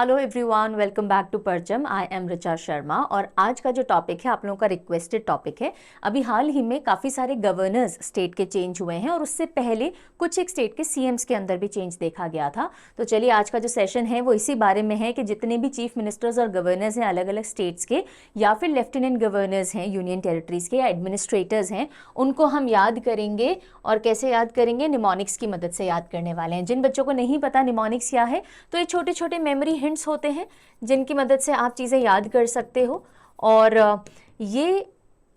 Hello everyone, welcome back to Parcham. I M Richa Sharma और आज का जो टॉपिक है आप लोगों का रिक्वेस्टेड टॉपिक है। अभी हाल ही में काफ़ी सारे गवर्नर्स स्टेट के चेंज हुए हैं और उससे पहले कुछ एक स्टेट के सीएम्स के अंदर भी चेंज देखा गया था। तो चलिए आज का जो सेशन है वो इसी बारे में है कि जितने भी चीफ मिनिस्टर्स और गवर्नर्स हैं अलग अलग स्टेट्स के, या फिर लेफ्टिनेंट गवर्नर्स हैं यूनियन टेरिटरीज के, या एडमिनिस्ट्रेटर्स हैं, उनको हम याद करेंगे। और कैसे याद करेंगे? निमोनिक्स की मदद से याद करने वाले हैं। जिन बच्चों को नहीं पता निमोनिक्स क्या है, तो ये छोटे छोटे मेमोरी हिंट्स होते हैं जिनकी मदद से आप चीज़ें याद कर सकते हो। और ये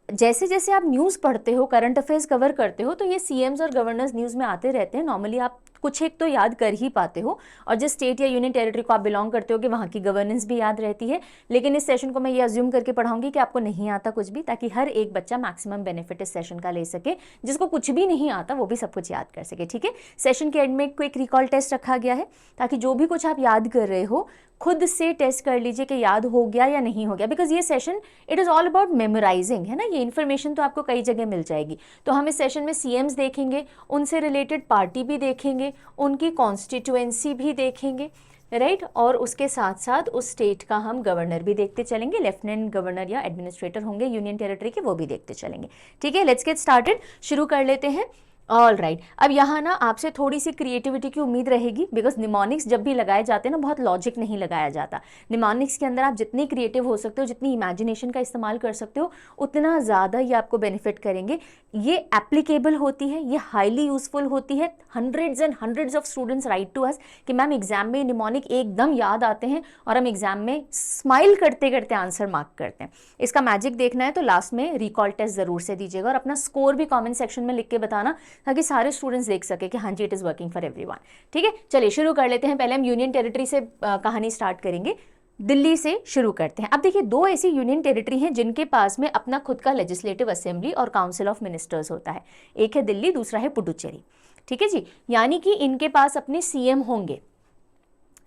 जैसे जैसे आप न्यूज़ पढ़ते हो, करंट अफेयर्स कवर करते हो, तो ये सीएम्स और गवर्नर्स न्यूज़ में आते रहते हैं। नॉर्मली आप कुछ एक तो याद कर ही पाते हो, और जिस स्टेट या यूनियन टेरिटरी को आप बिलोंग करते हो कि वहाँ की गवर्नेंस भी याद रहती है। लेकिन इस सेशन को मैं ये अज्यूम करके पढ़ाऊंगी कि आपको नहीं आता कुछ भी, ताकि हर एक बच्चा मैक्सिमम बेनिफिट इस सेशन का ले सके। जिसको कुछ भी नहीं आता वो भी सब कुछ याद कर सके, ठीक है। सेशन के एंड में एक क्विक रिकॉल टेस्ट रखा गया है, ताकि जो भी कुछ आप याद कर रहे हो खुद से टेस्ट कर लीजिए कि याद हो गया या नहीं हो गया। बिकॉज ये session it is all about memorising, है ना। ये इन्फॉर्मेशन तो आपको कई जगह मिल जाएगी। तो हम इस सेशन में सीएम्स देखेंगे, उनसे रिलेटेड पार्टी भी देखेंगे, उनकी कॉन्स्टिट्यूएंसी भी देखेंगे, राइट। और उसके साथ साथ उस स्टेट का हम गवर्नर भी देखते चलेंगे, लेफ्टिनेंट गवर्नर या एडमिनिस्ट्रेटर होंगे यूनियन टेरिटरी के, वो भी देखते चलेंगे, ठीक है। लेट्स गेट स्टार्टेड, शुरू कर लेते हैं। ऑल राइट, अब यहाँ ना आपसे थोड़ी सी क्रिएटिविटी की उम्मीद रहेगी, बिकॉज निमोनिक्स जब भी लगाए जाते हैं ना, बहुत लॉजिक नहीं लगाया जाता। निमोनिक्स के अंदर आप जितनी क्रिएटिव हो सकते हो, जितनी इमेजिनेशन का इस्तेमाल कर सकते हो, उतना ज़्यादा ये आपको बेनिफिट करेंगे। ये एप्लीकेबल होती है, ये हाईली यूजफुल होती है। Hundreds and hundreds of students write to us कि मैम एग्जाम में निमोनिक एकदम याद आते हैं और हम एग्जाम में स्माइल करते करते आंसर मार्क करते हैं। इसका मैजिक देखना है तो लास्ट में रिकॉल टेस्ट ज़रूर से दीजिएगा, और अपना स्कोर भी कमेंट सेक्शन में लिख के बताना, ताकि सारे स्टूडेंट्स देख सके कि हाँ जी it is working for everyone, ठीक है। चलिए शुरू कर लेते हैं। पहले हम यूनियन टेरिटरी से कहानी स्टार्ट करेंगे, दिल्ली से शुरू करते हैं। अब देखिए, दो ऐसी यूनियन टेरिटरी हैं जिनके पास में अपना खुद का लेजिस्लेटिव असेंबली और काउंसिल ऑफ मिनिस्टर्स होता है। एक है दिल्ली, दूसरा है पुडुचेरी, ठीक है जी। यानी कि इनके पास अपने सीएम होंगे,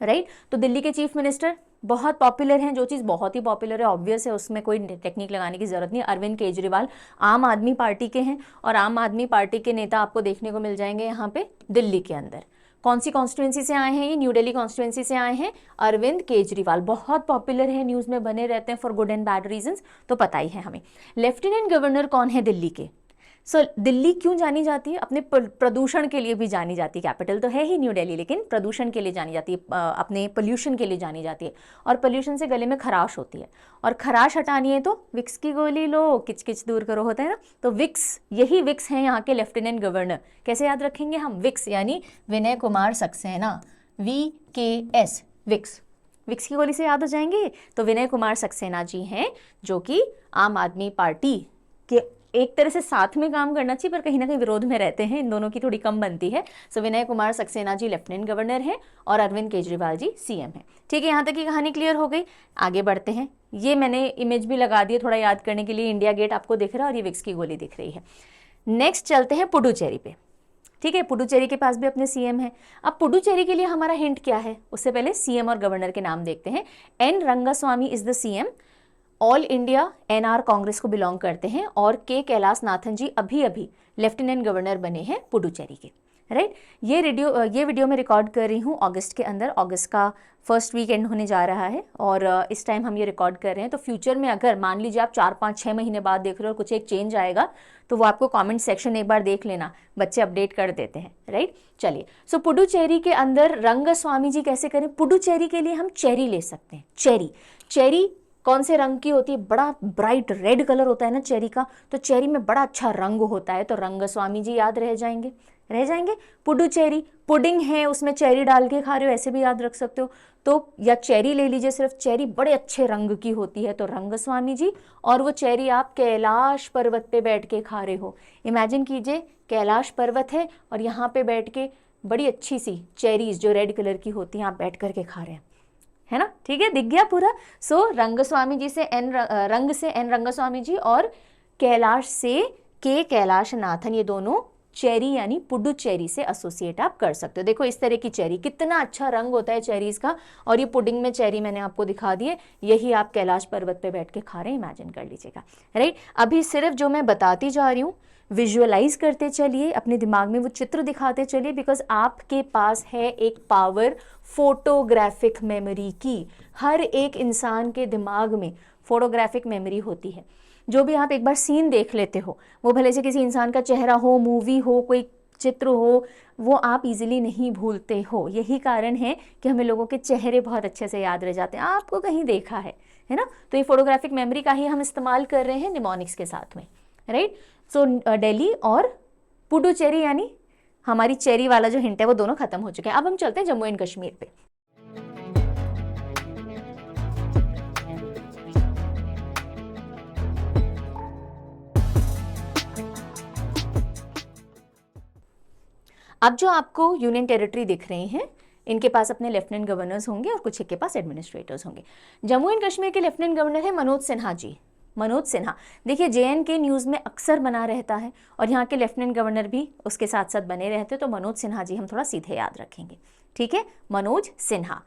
राइट। तो दिल्ली के चीफ मिनिस्टर बहुत पॉपुलर हैं, जो चीज़ बहुत ही पॉपुलर है, ऑब्वियस है, उसमें कोई टेक्निक लगाने की जरूरत नहीं। अरविंद केजरीवाल आम आदमी पार्टी के हैं, और आम आदमी पार्टी के नेता आपको देखने को मिल जाएंगे यहाँ पे दिल्ली के अंदर। कौन सी कॉन्स्टिट्यूंसी से आए हैं? ये न्यू दिल्ली कॉन्स्टिट्यूंसी से आए हैं। अरविंद केजरीवाल बहुत पॉपुलर है, न्यूज़ में बने रहते हैं for good and bad reasons, तो पता ही है हमें। लेफ्टिनेंट गवर्नर कौन है दिल्ली के? दिल्ली क्यों जानी जाती है? अपने प्रदूषण के लिए भी जानी जाती है। कैपिटल तो है ही न्यू दिल्ली, लेकिन प्रदूषण के लिए जानी जाती है, अपने पोल्यूशन के लिए जानी जाती है। और पोल्यूशन से गले में खराश होती है, और खराश हटानी है तो विक्स की गोली लो, किच किच दूर करो, होता है ना। तो विक्स, यही विक्स हैं यहाँ के लेफ्टिनेंट गवर्नर। कैसे याद रखेंगे हम? विक्स यानी Vinay Kumar Saxena, VKS, Vicks. Vicks की गोली से याद हो जाएंगे। तो विनय कुमार सक्सेना जी हैं, जो कि आम आदमी पार्टी के एक तरह से साथ में काम करना चाहिए, पर कहीं ना कहीं विरोध में रहते हैं, इन दोनों की थोड़ी कम बनती है। सो विनय कुमार सक्सेना जी लेफ्टिनेंट गवर्नर हैं और अरविंद केजरीवाल जी सीएम हैं, ठीक है। यहाँ तक की कहानी क्लियर हो गई। आगे बढ़ते हैं। ये मैंने इमेज भी लगा दी है थोड़ा याद करने के लिए। इंडिया गेट आपको दिख रहा है और ये विक्स की गोली दिख रही है। नेक्स्ट चलते हैं पुडुचेरी पे, ठीक है। पुडुचेरी के पास भी अपने सीएम हैं। अब पुडुचेरी के लिए हमारा हिंट क्या है? उससे पहले सीएम और गवर्नर के नाम देखते हैं। N Rangaswamy is the CM, All India NR Congress को बिलोंग करते हैं, और के कैलाश नाथन जी अभी अभी लेफ्टिनेंट गवर्नर बने हैं पुडुचेरी के, राइट। ये वीडियो मैं रिकॉर्ड कर रही हूँ अगस्त के अंदर। अगस्त का फर्स्ट वीकेंड होने जा रहा है, और इस टाइम हम ये रिकॉर्ड कर रहे हैं। तो फ्यूचर में अगर मान लीजिए आप 4-5-6 महीने बाद देख रहे हो और कुछ एक चेंज आएगा, तो वो आपको कमेंट सेक्शन एक बार देख लेना, बच्चे अपडेट कर देते हैं, राइट। चलिए, सो पुडुचेरी के अंदर रंगस्वामी जी कैसे करें? पुडुचेरी के लिए हम चेरी ले सकते हैं। चेरी कौन से रंग की होती है? बड़ा ब्राइट रेड कलर होता है ना चेरी का, तो चेरी में बड़ा अच्छा रंग होता है, तो रंगस्वामी जी याद रह जाएंगे। पुडुचेरी पुडिंग है, उसमें चेरी डाल के खा रहे हो, ऐसे भी याद रख सकते हो। तो या चेरी ले लीजिए, सिर्फ चेरी बड़े अच्छे रंग की होती है, तो रंगस्वामी जी। और वो चेरी आप कैलाश पर्वत पे बैठ के खा रहे हो। इमेजिन कीजिए, कैलाश पर्वत है और यहाँ पे बैठ के बड़ी अच्छी सी चेरीज जो रेड कलर की होती हैं आप बैठ करके खा रहे हैं, है ना, ठीक है, दिख गया पूरा। सो रंगस्वामी जी से रंग से एन रंगस्वामी जी, और कैलाश से के कैलाश नाथन, ये दोनों चेरी यानी पुडुचेरी से एसोसिएट आप कर सकते हो। देखो इस तरह की चेरी, कितना अच्छा रंग होता है चेरीज का, और ये पुडिंग में चेरी मैंने आपको दिखा दिए, यही आप कैलाश पर्वत पे बैठ के खा रहे हैं, इमेजिन कर लीजिएगा, राइट। अभी सिर्फ जो मैं बताती जा रही हूँ विजुअलाइज करते चलिए, अपने दिमाग में वो चित्र दिखाते चलिए, बिकॉज आपके पास है एक पावर फोटोग्राफिक मेमोरी की। हर एक इंसान के दिमाग में फोटोग्राफिक मेमोरी होती है। जो भी आप एक बार सीन देख लेते हो, वो भले से किसी इंसान का चेहरा हो, मूवी हो, कोई चित्र हो, वो आप इजीली नहीं भूलते हो। यही कारण है कि हमें लोगों के चेहरे बहुत अच्छे से याद रह जाते हैं। आपको कहीं देखा है ना? तो ये फोटोग्राफिक मेमोरी का ही हम इस्तेमाल कर रहे हैं निमोनिक्स के साथ में, राइट। सो दिल्ली और पुडुचेरी, यानी हमारी चेरी वाला जो हिंट है वो दोनों खत्म हो चुके हैं। अब हम चलते हैं जम्मू एंड कश्मीर पे। अब जो आपको यूनियन टेरिटरी दिख रही हैं, इनके पास अपने लेफ्टिनेंट गवर्नर्स होंगे और कुछ के पास एडमिनिस्ट्रेटर्स होंगे। जम्मू एंड कश्मीर के लेफ्टिनेंट गवर्नर है मनोज सिन्हा जी। मनोज सिन्हा, देखिए JNK न्यूज़ में अक्सर बना रहता है और यहाँ के लेफ्टिनेंट गवर्नर भी उसके साथ साथ बने रहते हैं, तो मनोज सिन्हा जी हम थोड़ा सीधे याद रखेंगे, ठीक है, मनोज सिन्हा,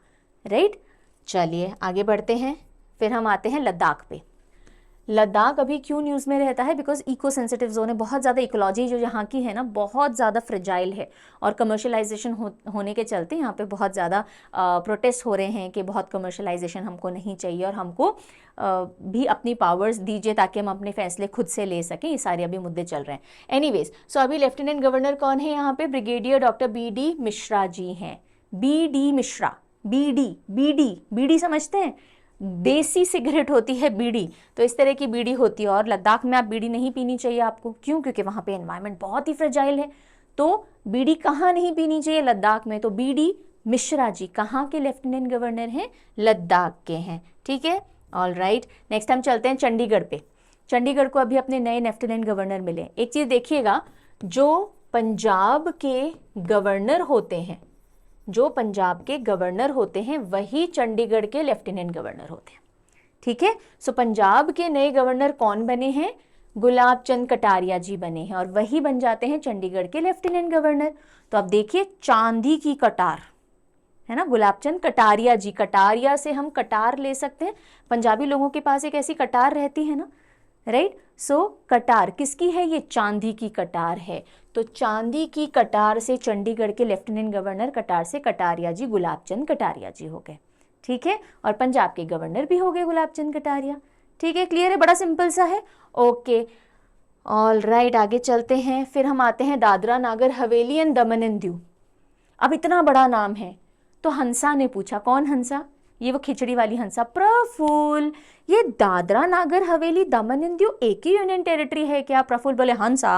राइट। चलिए आगे बढ़ते हैं, फिर हम आते हैं लद्दाख पे। लद्दाख अभी क्यों न्यूज़ में रहता है? बिकॉज इको सेंसिटिव जोन है, बहुत ज़्यादा इकोलॉजी जो यहाँ की है ना बहुत ज़्यादा फ्रेजाइल है, और कमर्शलाइजेशन होने के चलते यहाँ पे बहुत ज़्यादा प्रोटेस्ट हो रहे हैं कि बहुत कमर्शलाइजेशन हमको नहीं चाहिए और हमको भी अपनी पावर्स दीजिए ताकि हम अपने फैसले खुद से ले सकें। ये सारे अभी मुद्दे चल रहे हैं। एनीवेज, सो अभी लेफ्टिनेंट गवर्नर कौन है यहाँ पे? Brigadier doctor BD Mishra ji हैं। BD मिश्रा, बीडी समझते हैं? देसी सिगरेट होती है बीड़ी, तो इस तरह की बीड़ी होती है। और लद्दाख में आप बीड़ी नहीं पीनी चाहिए आपको, क्यों? क्योंकि वहाँ पे एनवायरनमेंट बहुत ही फ्रेजाइल है। तो बीड़ी कहाँ नहीं पीनी चाहिए? लद्दाख में। तो BD मिश्रा जी कहाँ के लेफ्टिनेंट गवर्नर हैं? लद्दाख के हैं, ठीक है, ऑल राइट। नेक्स्ट हम चलते हैं चंडीगढ़ पे। चंडीगढ़ को अभी अपने नए लेफ्टिनेंट गवर्नर मिले। एक चीज़ देखिएगा, जो पंजाब के गवर्नर होते हैं, जो पंजाब के गवर्नर होते हैं वही चंडीगढ़ के लेफ्टिनेंट गवर्नर होते हैं, ठीक है। सो पंजाब के नए गवर्नर कौन बने हैं? गुलाब चंद कटारिया जी बने हैं, और वही बन जाते हैं चंडीगढ़ के लेफ्टिनेंट गवर्नर। तो अब देखिए, चांदी की कटार है ना, गुलाब चंद कटारिया जी। कटारिया से हम कटार ले सकते हैं, पंजाबी लोगों के पास एक ऐसी कटार रहती है ना, राइट। सो कटार किसकी है? ये चांदी की कटार है। तो चांदी की कटार से चंडीगढ़ के लेफ्टिनेंट गवर्नर कटार से कटारिया जी, गुलाब चंद कटारिया जी हो गए, ठीक है। और पंजाब के गवर्नर भी हो गए गुलाब चंद कटारिया, ठीक है, क्लियर है? बड़ा सिंपल सा है, ओके, ऑल राइट। आगे चलते हैं, फिर हम आते हैं Dadra Nagar Haveli and Daman and Diu. अब इतना बड़ा नाम है, तो हंसा ने पूछा, कौन हंसा? ये वो खिचड़ी वाली हंसा, प्रफुल्ल। ये दादरा नागर हवेली दमन एंड दीव एक ही यूनियन टेरिटरी है क्या? प्रफुल्ल बोले, हंसा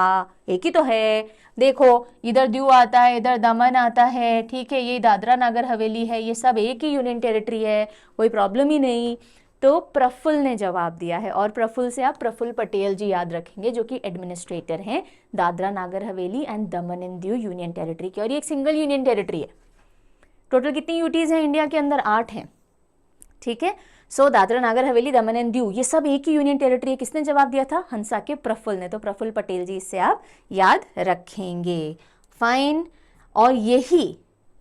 एक ही तो है, देखो इधर दीव आता है, इधर दमन आता है, ठीक है, ये दादरा नागर हवेली है, ये सब एक ही यूनियन टेरिटरी है, कोई प्रॉब्लम ही नहीं। तो प्रफुल्ल ने जवाब दिया है, और प्रफुल्ल से आप प्रफुल्ल पटेल जी याद रखेंगे, जो कि एडमिनिस्ट्रेटर हैं Dadra Nagar Haveli and Daman and Diu union territory के। और ये एक सिंगल यूनियन टेरिटरी है। टोटल कितनी यूटीज हैं इंडिया के अंदर? 8 हैं, ठीक है। सो दादरा नागर हवेली दमन एंड दीव ये सब एक ही यूनियन टेरिटरी है। किसने जवाब दिया था? हंसा के प्रफुल्ल ने। तो प्रफुल्ल पटेल जी, इससे आप याद रखेंगे, फाइन। और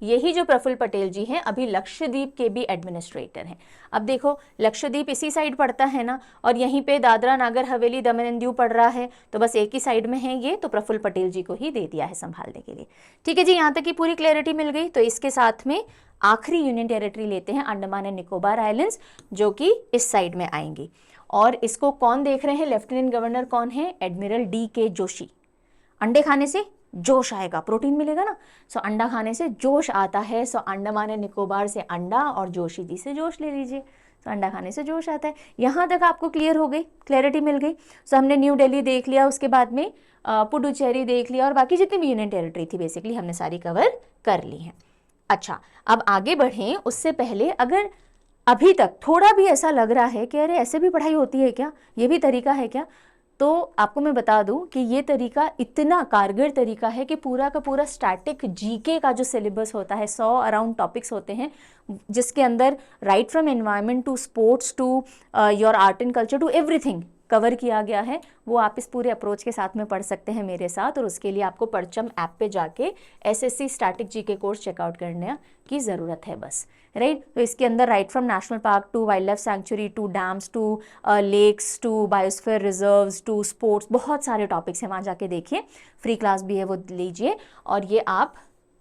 यही जो प्रफुल्ल पटेल जी हैं अभी लक्षद्वीप के भी एडमिनिस्ट्रेटर हैं। अब देखो, लक्षद्वीप इसी साइड पड़ता है ना, और यहीं पे दादरा नागर हवेली दमन एंड दीव पड़ रहा है, तो बस एक ही साइड में है ये, तो प्रफुल्ल पटेल जी को ही दे दिया है संभालने के लिए, ठीक है जी। यहाँ तक की पूरी क्लैरिटी मिल गई। तो इसके साथ में आखिरी यूनियन टेरिटरी लेते हैं, अंडमान एंड निकोबार आइलैंड्स, जो कि इस साइड में आएंगी। और इसको कौन देख रहे हैं? लेफ्टिनेंट गवर्नर कौन है? Admiral DK Joshi. अंडे खाने से जोश आएगा, प्रोटीन मिलेगा ना, सो अंडा खाने से जोश आता है। सो अंडमान एंड निकोबार से अंडा और जोशी जी से जोश ले लीजिए, तो अंडा खाने से जोश आता है। यहाँ तक आपको क्लियर हो गई, क्लैरिटी मिल गई। सो हमने न्यू दिल्ली देख लिया, उसके बाद में पुडुचेरी देख लिया, और बाकी जितनी भी यूनियन टेरिटरी थी बेसिकली हमने सारी कवर कर ली हैं। अच्छा, अब आगे बढ़ें उससे पहले, अगर अभी तक थोड़ा भी ऐसा लग रहा है कि अरे ऐसे भी पढ़ाई होती है क्या, ये भी तरीका है क्या, तो आपको मैं बता दूं कि ये तरीका इतना कारगर तरीका है कि पूरा का पूरा स्टैटिक GK का जो सिलेबस होता है, 100 अराउंड टॉपिक्स होते हैं, जिसके अंदर right from environment to sports to your art and culture to everything cover किया गया है वो आप इस पूरे अप्रोच के साथ में पढ़ सकते हैं मेरे साथ, और उसके लिए आपको परचम ऐप पे जाके SSC static GK course check out करने की ज़रूरत है बस, राइट। तो इसके अंदर right from national park to wildlife sanctuary to dams to lakes to biosphere reserves to sports, बहुत सारे टॉपिक्स हैं, वहाँ जाके देखिए, फ्री क्लास भी है वो लीजिए, और ये आप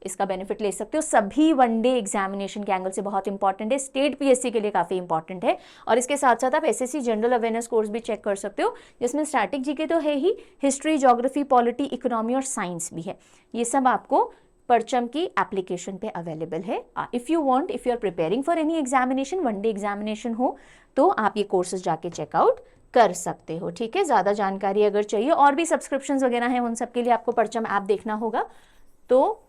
इसका बेनिफिट ले सकते हो। सभी वनडे एग्जामिनेशन के एंगल से बहुत इंपॉर्टेंट है, स्टेट पीएससी के लिए काफ़ी इंपॉर्टेंट है, और इसके साथ साथ आप एसएससी जनरल अवेयरनेस कोर्स भी चेक कर सकते हो, जिसमें स्टैटिक जीके तो है ही, हिस्ट्री, ज्योग्राफी, पॉलिटी, इकोनॉमी और साइंस भी है। ये सब आपको परचम की एप्लीकेशन पे अवेलेबल है। If you want, if you are preparing for any examination, one day examination हो, तो आप ये कोर्सेज जाके चेकआउट कर सकते हो, ठीक है। ज़्यादा जानकारी अगर चाहिए, और भी सब्सक्रिप्शंस वगैरह हैं, उन सब के लिए आपको परचम ऐप देखना होगा। तो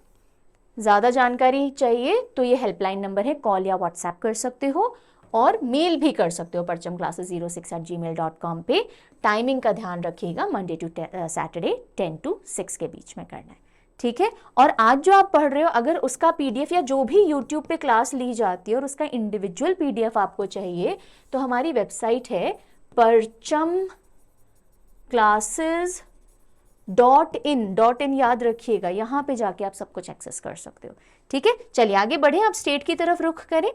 ज़्यादा जानकारी चाहिए तो ये हेल्पलाइन नंबर है, कॉल या व्हाट्सएप कर सकते हो, और मेल भी कर सकते हो परचम क्लासेस 06@gmail.com पे। टाइमिंग का ध्यान रखिएगा, मंडे टू सैटरडे 10 to 6 के बीच में करना है, ठीक है। और आज जो आप पढ़ रहे हो, अगर उसका पीडीएफ या जो भी यूट्यूब पे क्लास ली जाती है और उसका इंडिविजुअल पीडीएफ आपको चाहिए, तो हमारी वेबसाइट है parchamclasses.in याद रखिएगा, यहाँ पे जाके आप सब कुछ एक्सेस कर सकते हो, ठीक है। चलिए आगे बढ़े, आप स्टेट की तरफ रुख करें,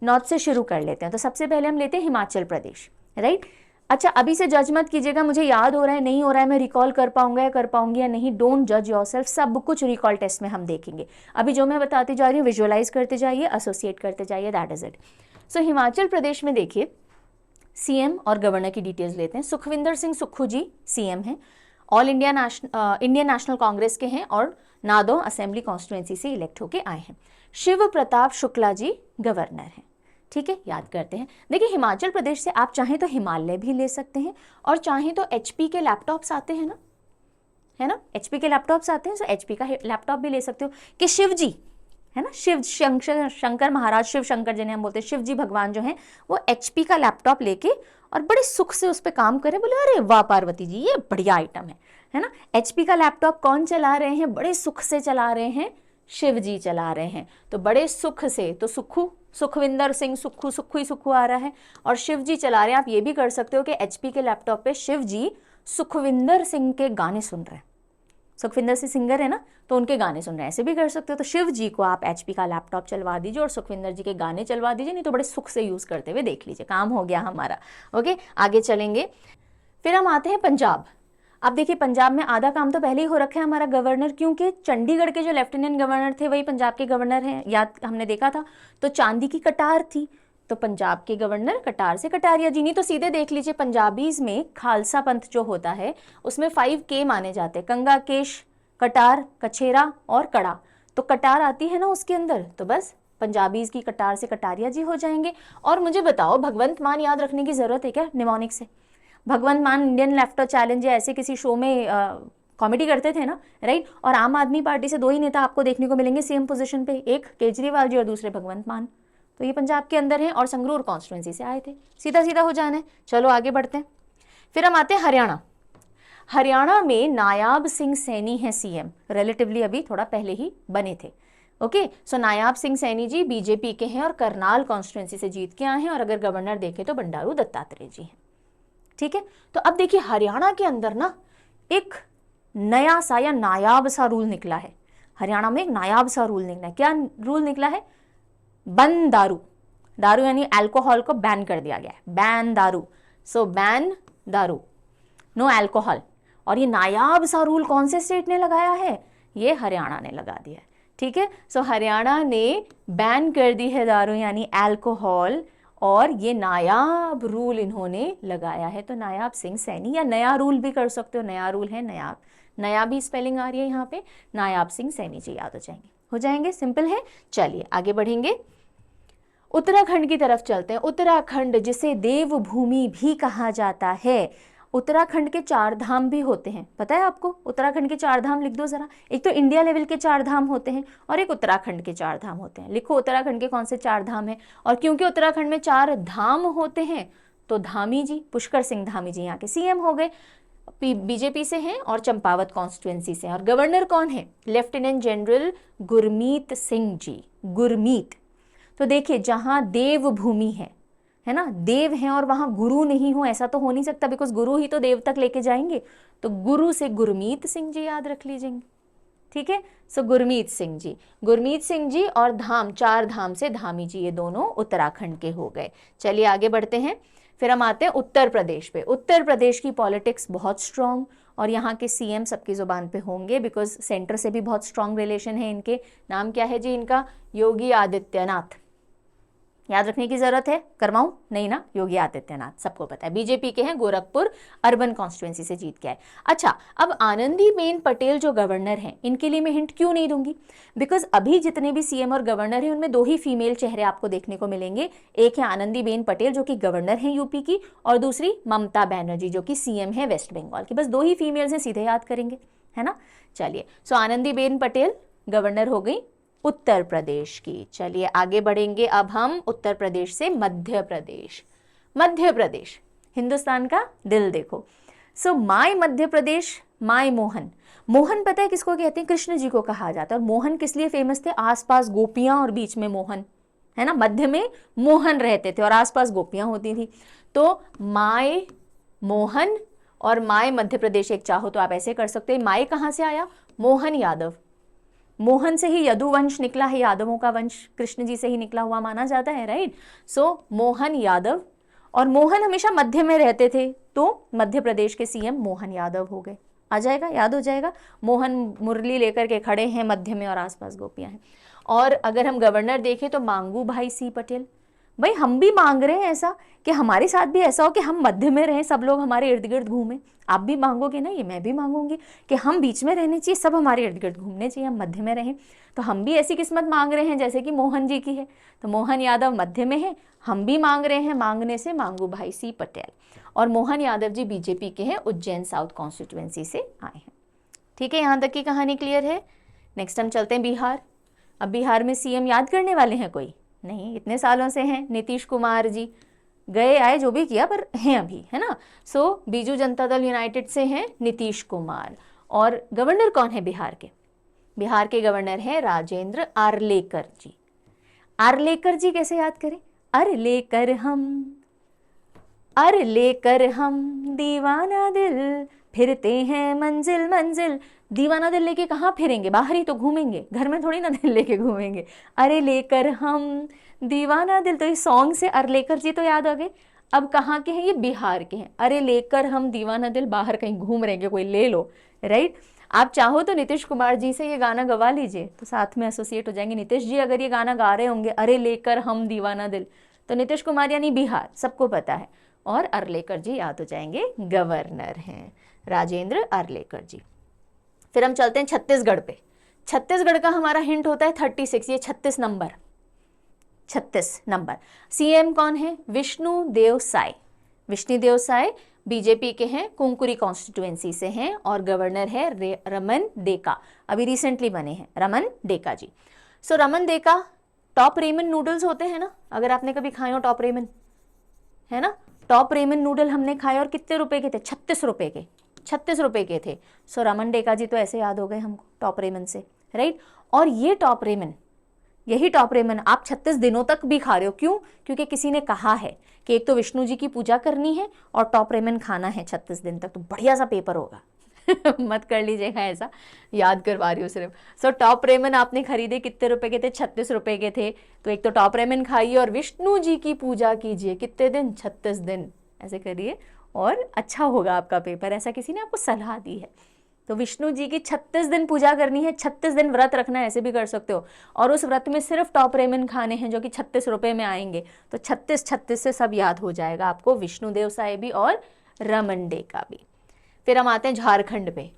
नॉर्थ से शुरू कर लेते हैं। तो सबसे पहले हम लेते हैं हिमाचल प्रदेश, राइट। अच्छा, अभी से जज मत कीजिएगा मुझे याद हो रहा है नहीं हो रहा है, मैं रिकॉल कर पाऊंगा या कर पाऊंगी या नहीं, डोंट जज योरसेल्फ, सब कुछ रिकॉल टेस्ट में हम देखेंगे। अभी जो मैं बताती जा रही हूँ विजुअलाइज करते जाइए, एसोसिएट करते जाइए, दैट इज इट। सो हिमाचल प्रदेश में देखिए, सीएम और गवर्नर की डिटेल्स लेते हैं। सुखविंदर सिंह सुक्खू जी सीएम हैं, ऑल इंडियन नेशनल कांग्रेस के हैं, और नादौन असेंबली कॉन्स्टिट्यूएंसी से इलेक्ट होके आए हैं। शिव प्रताप शुक्ला जी गवर्नर हैं, ठीक है, याद करते हैं। देखिए हिमाचल प्रदेश से आप चाहें तो हिमालय भी ले सकते हैं, और चाहें तो एचपी के लैपटॉप्स आते हैं ना, है ना, एचपी के लैपटॉप्स आते हैं, सो एचपी का लैपटॉप भी ले सकते हो। कि शिव जी है ना, शिव शंकर महाराज, शिव शंकर जिन्हें हम बोलते हैं, शिव जी भगवान जो हैं, वो एचपी का लैपटॉप लेके और बड़े सुख से उस पर काम करें, बोले अरे वाह पार्वती जी ये बढ़िया आइटम है ना। एचपी का लैपटॉप कौन चला रहे हैं, बड़े सुख से चला रहे हैं, शिव जी चला रहे हैं, तो बड़े सुख से, तो सुखू, सुखविंदर सिंह सुक्खू, सुक्खू ही सुक्खू आ रहा है, और शिव जी चला रहे हैं। आप ये भी कर सकते हो कि एचपी के लैपटॉप पे शिव जी सुखविंदर सिंह के गाने सुन रहे हैं, सुखविंदर सिंह सिंगर है ना, तो उनके गाने सुन रहे हैं, ऐसे भी कर सकते हो। तो शिव जी को आप एचपी का लैपटॉप चलवा दीजिए और सुखविंदर जी के गाने चलवा दीजिए, नहीं तो बड़े सुख से यूज़ करते हुए देख लीजिए, काम हो गया हमारा। ओके, आगे चलेंगे। फिर हम आते हैं पंजाब। अब देखिए पंजाब में आधा काम तो पहले ही हो रखा है हमारा गवर्नर, क्योंकि चंडीगढ़ के जो लेफ्टिनेंट गवर्नर थे वही पंजाब के गवर्नर हैं, याद हमने देखा था। तो चांदी की कटार थी, तो पंजाब के गवर्नर कटार से कटारिया जी, नहीं तो सीधे देख लीजिए पंजाबीज में खालसा पंथ जो होता है उसमें 5K माने जाते हैं, कंगा, केश, कटार, कछेरा और कड़ा। तो कटार आती है ना उसके अंदर, तो बस पंजाबीज की कटार से कटारिया जी हो जाएंगे। और मुझे बताओ भगवंत मान याद रखने की जरूरत है क्या निमोनिक से? भगवंत मान इंडियन लेफ्ट चैलेंज या ऐसे किसी शो में कॉमेडी करते थे ना, राइट। और आम आदमी पार्टी से 2 ही नेता आपको देखने को मिलेंगे सेम पोजीशन पे, एक केजरीवाल जी और दूसरे भगवंत मान। तो ये पंजाब के अंदर हैं और संगरूर कॉन्स्टिट्यूंसी से आए थे, सीधा सीधा हो जाना है। चलो आगे बढ़ते हैं। फिर हम आते हैं हरियाणा। हरियाणा में नायाब सिंह सैनी है सीएम, रिलेटिवली अभी थोड़ा पहले ही बने थे। ओके, सो नायाब सिंह सैनी जी बीजेपी के हैं और करनाल कॉन्स्टिट्यूंसी से जीत के आए हैं, और अगर गवर्नर देखें तो बंडारू दत्तात्रेय जी हैं, ठीक है। तो अब देखिए हरियाणा के अंदर ना एक नया सा या नायाब सा रूल निकला है। हरियाणा में एक नायाब सा रूल निकला है। क्या रूल निकला है? बंद दारू, दारू यानी अल्कोहल को बैन कर दिया गया है, बैन दारू। सो बैन दारू, नो अल्कोहल। और ये नायाब सा रूल कौन से स्टेट ने लगाया है? ये हरियाणा ने लगा दिया है, ठीक है। सो हरियाणा ने बैन कर दी है दारू यानी अल्कोहल, और ये नायाब रूल इन्होंने लगाया है। तो नायाब सिंह सैनी, या नया रूल भी कर सकते हो, नया रूल है नायाब, नया भी स्पेलिंग आ रही है यहाँ पे, नायाब सिंह सैनी जी याद हो जाएंगे, सिंपल है। चलिए आगे बढ़ेंगे, उत्तराखंड की तरफ चलते हैं। उत्तराखंड जिसे देवभूमि भी कहा जाता है, उत्तराखंड के 4 धाम भी होते हैं, पता है आपको? उत्तराखंड के 4 धाम लिख दो जरा। एक तो इंडिया लेवल के 4 धाम होते हैं और एक उत्तराखंड के 4 धाम होते हैं। लिखो उत्तराखंड के कौन से 4 धाम हैं। और क्योंकि उत्तराखंड में 4 धाम होते हैं तो धामी जी, पुष्कर सिंह धामी जी यहाँ के सीएम हो गए, बीजेपी से हैं और चंपावत कॉन्स्टिट्यूएंसी से हैं। और गवर्नर कौन है? Lieutenant general Gurmeet Singh ji, Gurmeet. तो देखिए जहाँ देवभूमि है, है ना, देव हैं और वहां गुरु नहीं हो, ऐसा तो हो नहीं सकता, बिकॉज गुरु ही तो देव तक लेके जाएंगे। तो गुरु से गुरमीत सिंह जी याद रख लीजिए, ठीक है। सो गुरमीत सिंह जी, गुरमीत सिंह जी और धाम, 4 धाम से धामी जी, ये दोनों उत्तराखंड के हो गए। चलिए आगे बढ़ते हैं। फिर हम आते हैं उत्तर प्रदेश पे। उत्तर प्रदेश की पॉलिटिक्स बहुत स्ट्रांग, और यहाँ के सीएम सबकी जुबान पे होंगे, बिकॉज सेंटर से भी बहुत स्ट्रांग रिलेशन है इनके। नाम क्या है जी इनका? योगी आदित्यनाथ। याद रखने की जरूरत है? करवाऊं? नहीं ना, योगी आदित्यनाथ सबको पता है। बीजेपी के हैं, गोरखपुर अर्बन कॉन्स्टिट्यूएंसी से जीत के आए। अच्छा, अब आनंदीबेन पटेल जो गवर्नर हैं, इनके लिए मैं हिंट क्यों नहीं दूंगी? बिकॉज अभी जितने भी सीएम और गवर्नर हैं उनमें 2 ही फीमेल चेहरे आपको देखने को मिलेंगे। एक है आनंदीबेन पटेल जो कि गवर्नर हैं यूपी की, और दूसरी ममता बनर्जी जो कि सीएम है वेस्ट बंगाल की। बस 2 ही फीमेल्स हैं, सीधे याद करेंगे, है ना। चलिए, सो आनंदीबेन पटेल गवर्नर हो गई उत्तर प्रदेश की। चलिए आगे बढ़ेंगे अब हम उत्तर प्रदेश से मध्य प्रदेश। मध्य प्रदेश हिंदुस्तान का दिल देखो। So my Madhya Pradesh, my Mohan. Mohan पता है किसको कहते हैं? कृष्ण जी को कहा जाता है। और मोहन किस लिए फेमस थे? आसपास गोपियां और बीच में मोहन, है ना। मध्य में मोहन रहते थे और आसपास गोपियां होती थी। तो माय मोहन और माय मध्य प्रदेश एक चाहो तो आप ऐसे कर सकते हैं। माय कहां से आया? मोहन यादव। मोहन से ही यदुवंश निकला है, यादवों का वंश कृष्ण जी से ही निकला हुआ माना जाता है, राइट। सो मोहन यादव, और मोहन हमेशा मध्य में रहते थे, तो मध्य प्रदेश के सीएम मोहन यादव हो गए। आ जाएगा, याद हो जाएगा। मोहन मुरली लेकर के खड़े हैं मध्य में और आसपास गोपियां हैं। और अगर हम गवर्नर देखें तो मांगू भाई सी पटेल। भाई हम भी मांग रहे हैं ऐसा कि हमारे साथ भी ऐसा हो कि हम मध्य में रहें, सब लोग हमारे इर्द गिर्द घूमें। आप भी मांगोगे ना, ये मैं भी मांगूंगी कि हम बीच में रहने चाहिए, सब हमारे इर्द गिर्द घूमने चाहिए, हम मध्य में रहें। तो हम भी ऐसी किस्मत मांग रहे हैं जैसे कि मोहन जी की है। तो मोहन यादव मध्य में है, हम भी मांग रहे हैं, मांगने से मांगू भाई सी पटेल। और मोहन यादव जी बीजेपी के हैं, उज्जैन साउथ कॉन्स्टिट्यूएंसी से आए हैं। ठीक है, यहाँ तक की कहानी क्लियर है। नेक्स्ट हम चलते हैं बिहार। अब बिहार में सीएम याद करने वाले हैं कोई? नहीं, इतने सालों से हैं नीतीश कुमार जी, गए आए जो भी किया पर हैं अभी, है ना। सो बीजू जनता दल यूनाइटेड से हैं नीतीश कुमार। और गवर्नर कौन है बिहार के? बिहार के गवर्नर हैं राजेंद्र आर्लेकर जी। आर्लेकर जी कैसे याद करें? अर लेकर हम दीवाना दिल फिरते हैं मंजिल मंजिल। दीवाना दिल लेके कहाँ फिरेंगे? बाहर ही तो घूमेंगे, घर में थोड़ी ना दिल लेके घूमेंगे। अरे लेकर हम दीवाना दिल, तो इस सॉन्ग से अरलेकर जी तो याद आ गए। अब कहाँ के हैं? ये बिहार के हैं। अरे लेकर हम दीवाना दिल, बाहर कहीं घूम रहे हैं कोई ले लो, राइट। आप चाहो तो नीतीश कुमार जी से ये गाना गवा लीजिए, तो साथ में एसोसिएट हो जाएंगे। नीतीश जी अगर ये गाना गा रहे होंगे, अरे लेकर हम दीवाना दिल, तो नीतीश कुमार यानी बिहार, सबको पता है। और अरलेकर जी याद हो जाएंगे, गवर्नर हैं राजेंद्र आर्लेकर जी। फिर हम चलते हैं छत्तीसगढ़ पे। छत्तीसगढ़ का हमारा हिंट होता है 36, ये 36 नंबर। 36 नंबर। सीएम कौन है? विष्णुदेव साय। विष्णुदेव साय बीजेपी के हैं, कुंकुरी कॉन्स्टिट्यूएंसी से हैं। और गवर्नर है रमन डेका, अभी रिसेंटली बने हैं Raman Deka ji. So Raman Deka, top ramen noodles होते हैं ना, अगर आपने कभी खाए हो टॉप रेमन, है ना। टॉप रेमन नूडल हमने खाए और कितने रुपए के थे? 36 रुपए के, 36 रुपए के थे। सो रमन डेका जी तो ऐसे याद हो गए हमको टॉप रेमन से, राइट। और ये टॉप रेमन, यही टॉप रेमन आप 36 दिनों तक भी खा रहे हो। क्यों? क्योंकि किसी ने कहा है कि एक तो विष्णु जी की पूजा करनी है और टॉप रेमन खाना है 36 दिन तक, तो बढ़िया सा पेपर होगा। मत कर लीजिएगा ऐसा, याद करवा रही हूँ सिर्फ। सो टॉप रेमन आपने खरीदे, कितने रुपए के थे? 36 रुपए के थे। तो एक तो टॉप रेमन खाइए और विष्णु जी की पूजा कीजिए, कितने दिन? 36 दिन, ऐसे करिए और अच्छा होगा आपका पेपर। ऐसा किसी ने आपको सलाह दी है। तो विष्णु जी की 36 दिन पूजा करनी है, 36 दिन व्रत रखना है, ऐसे भी कर सकते हो। और उस व्रत में सिर्फ टॉप रेमन खाने हैं जो कि 36 रुपए में आएंगे। तो 36 से सब याद हो जाएगा आपको, विष्णुदेव साय भी और रमन डेका भी। फिर हम आते हैं झारखंड पे।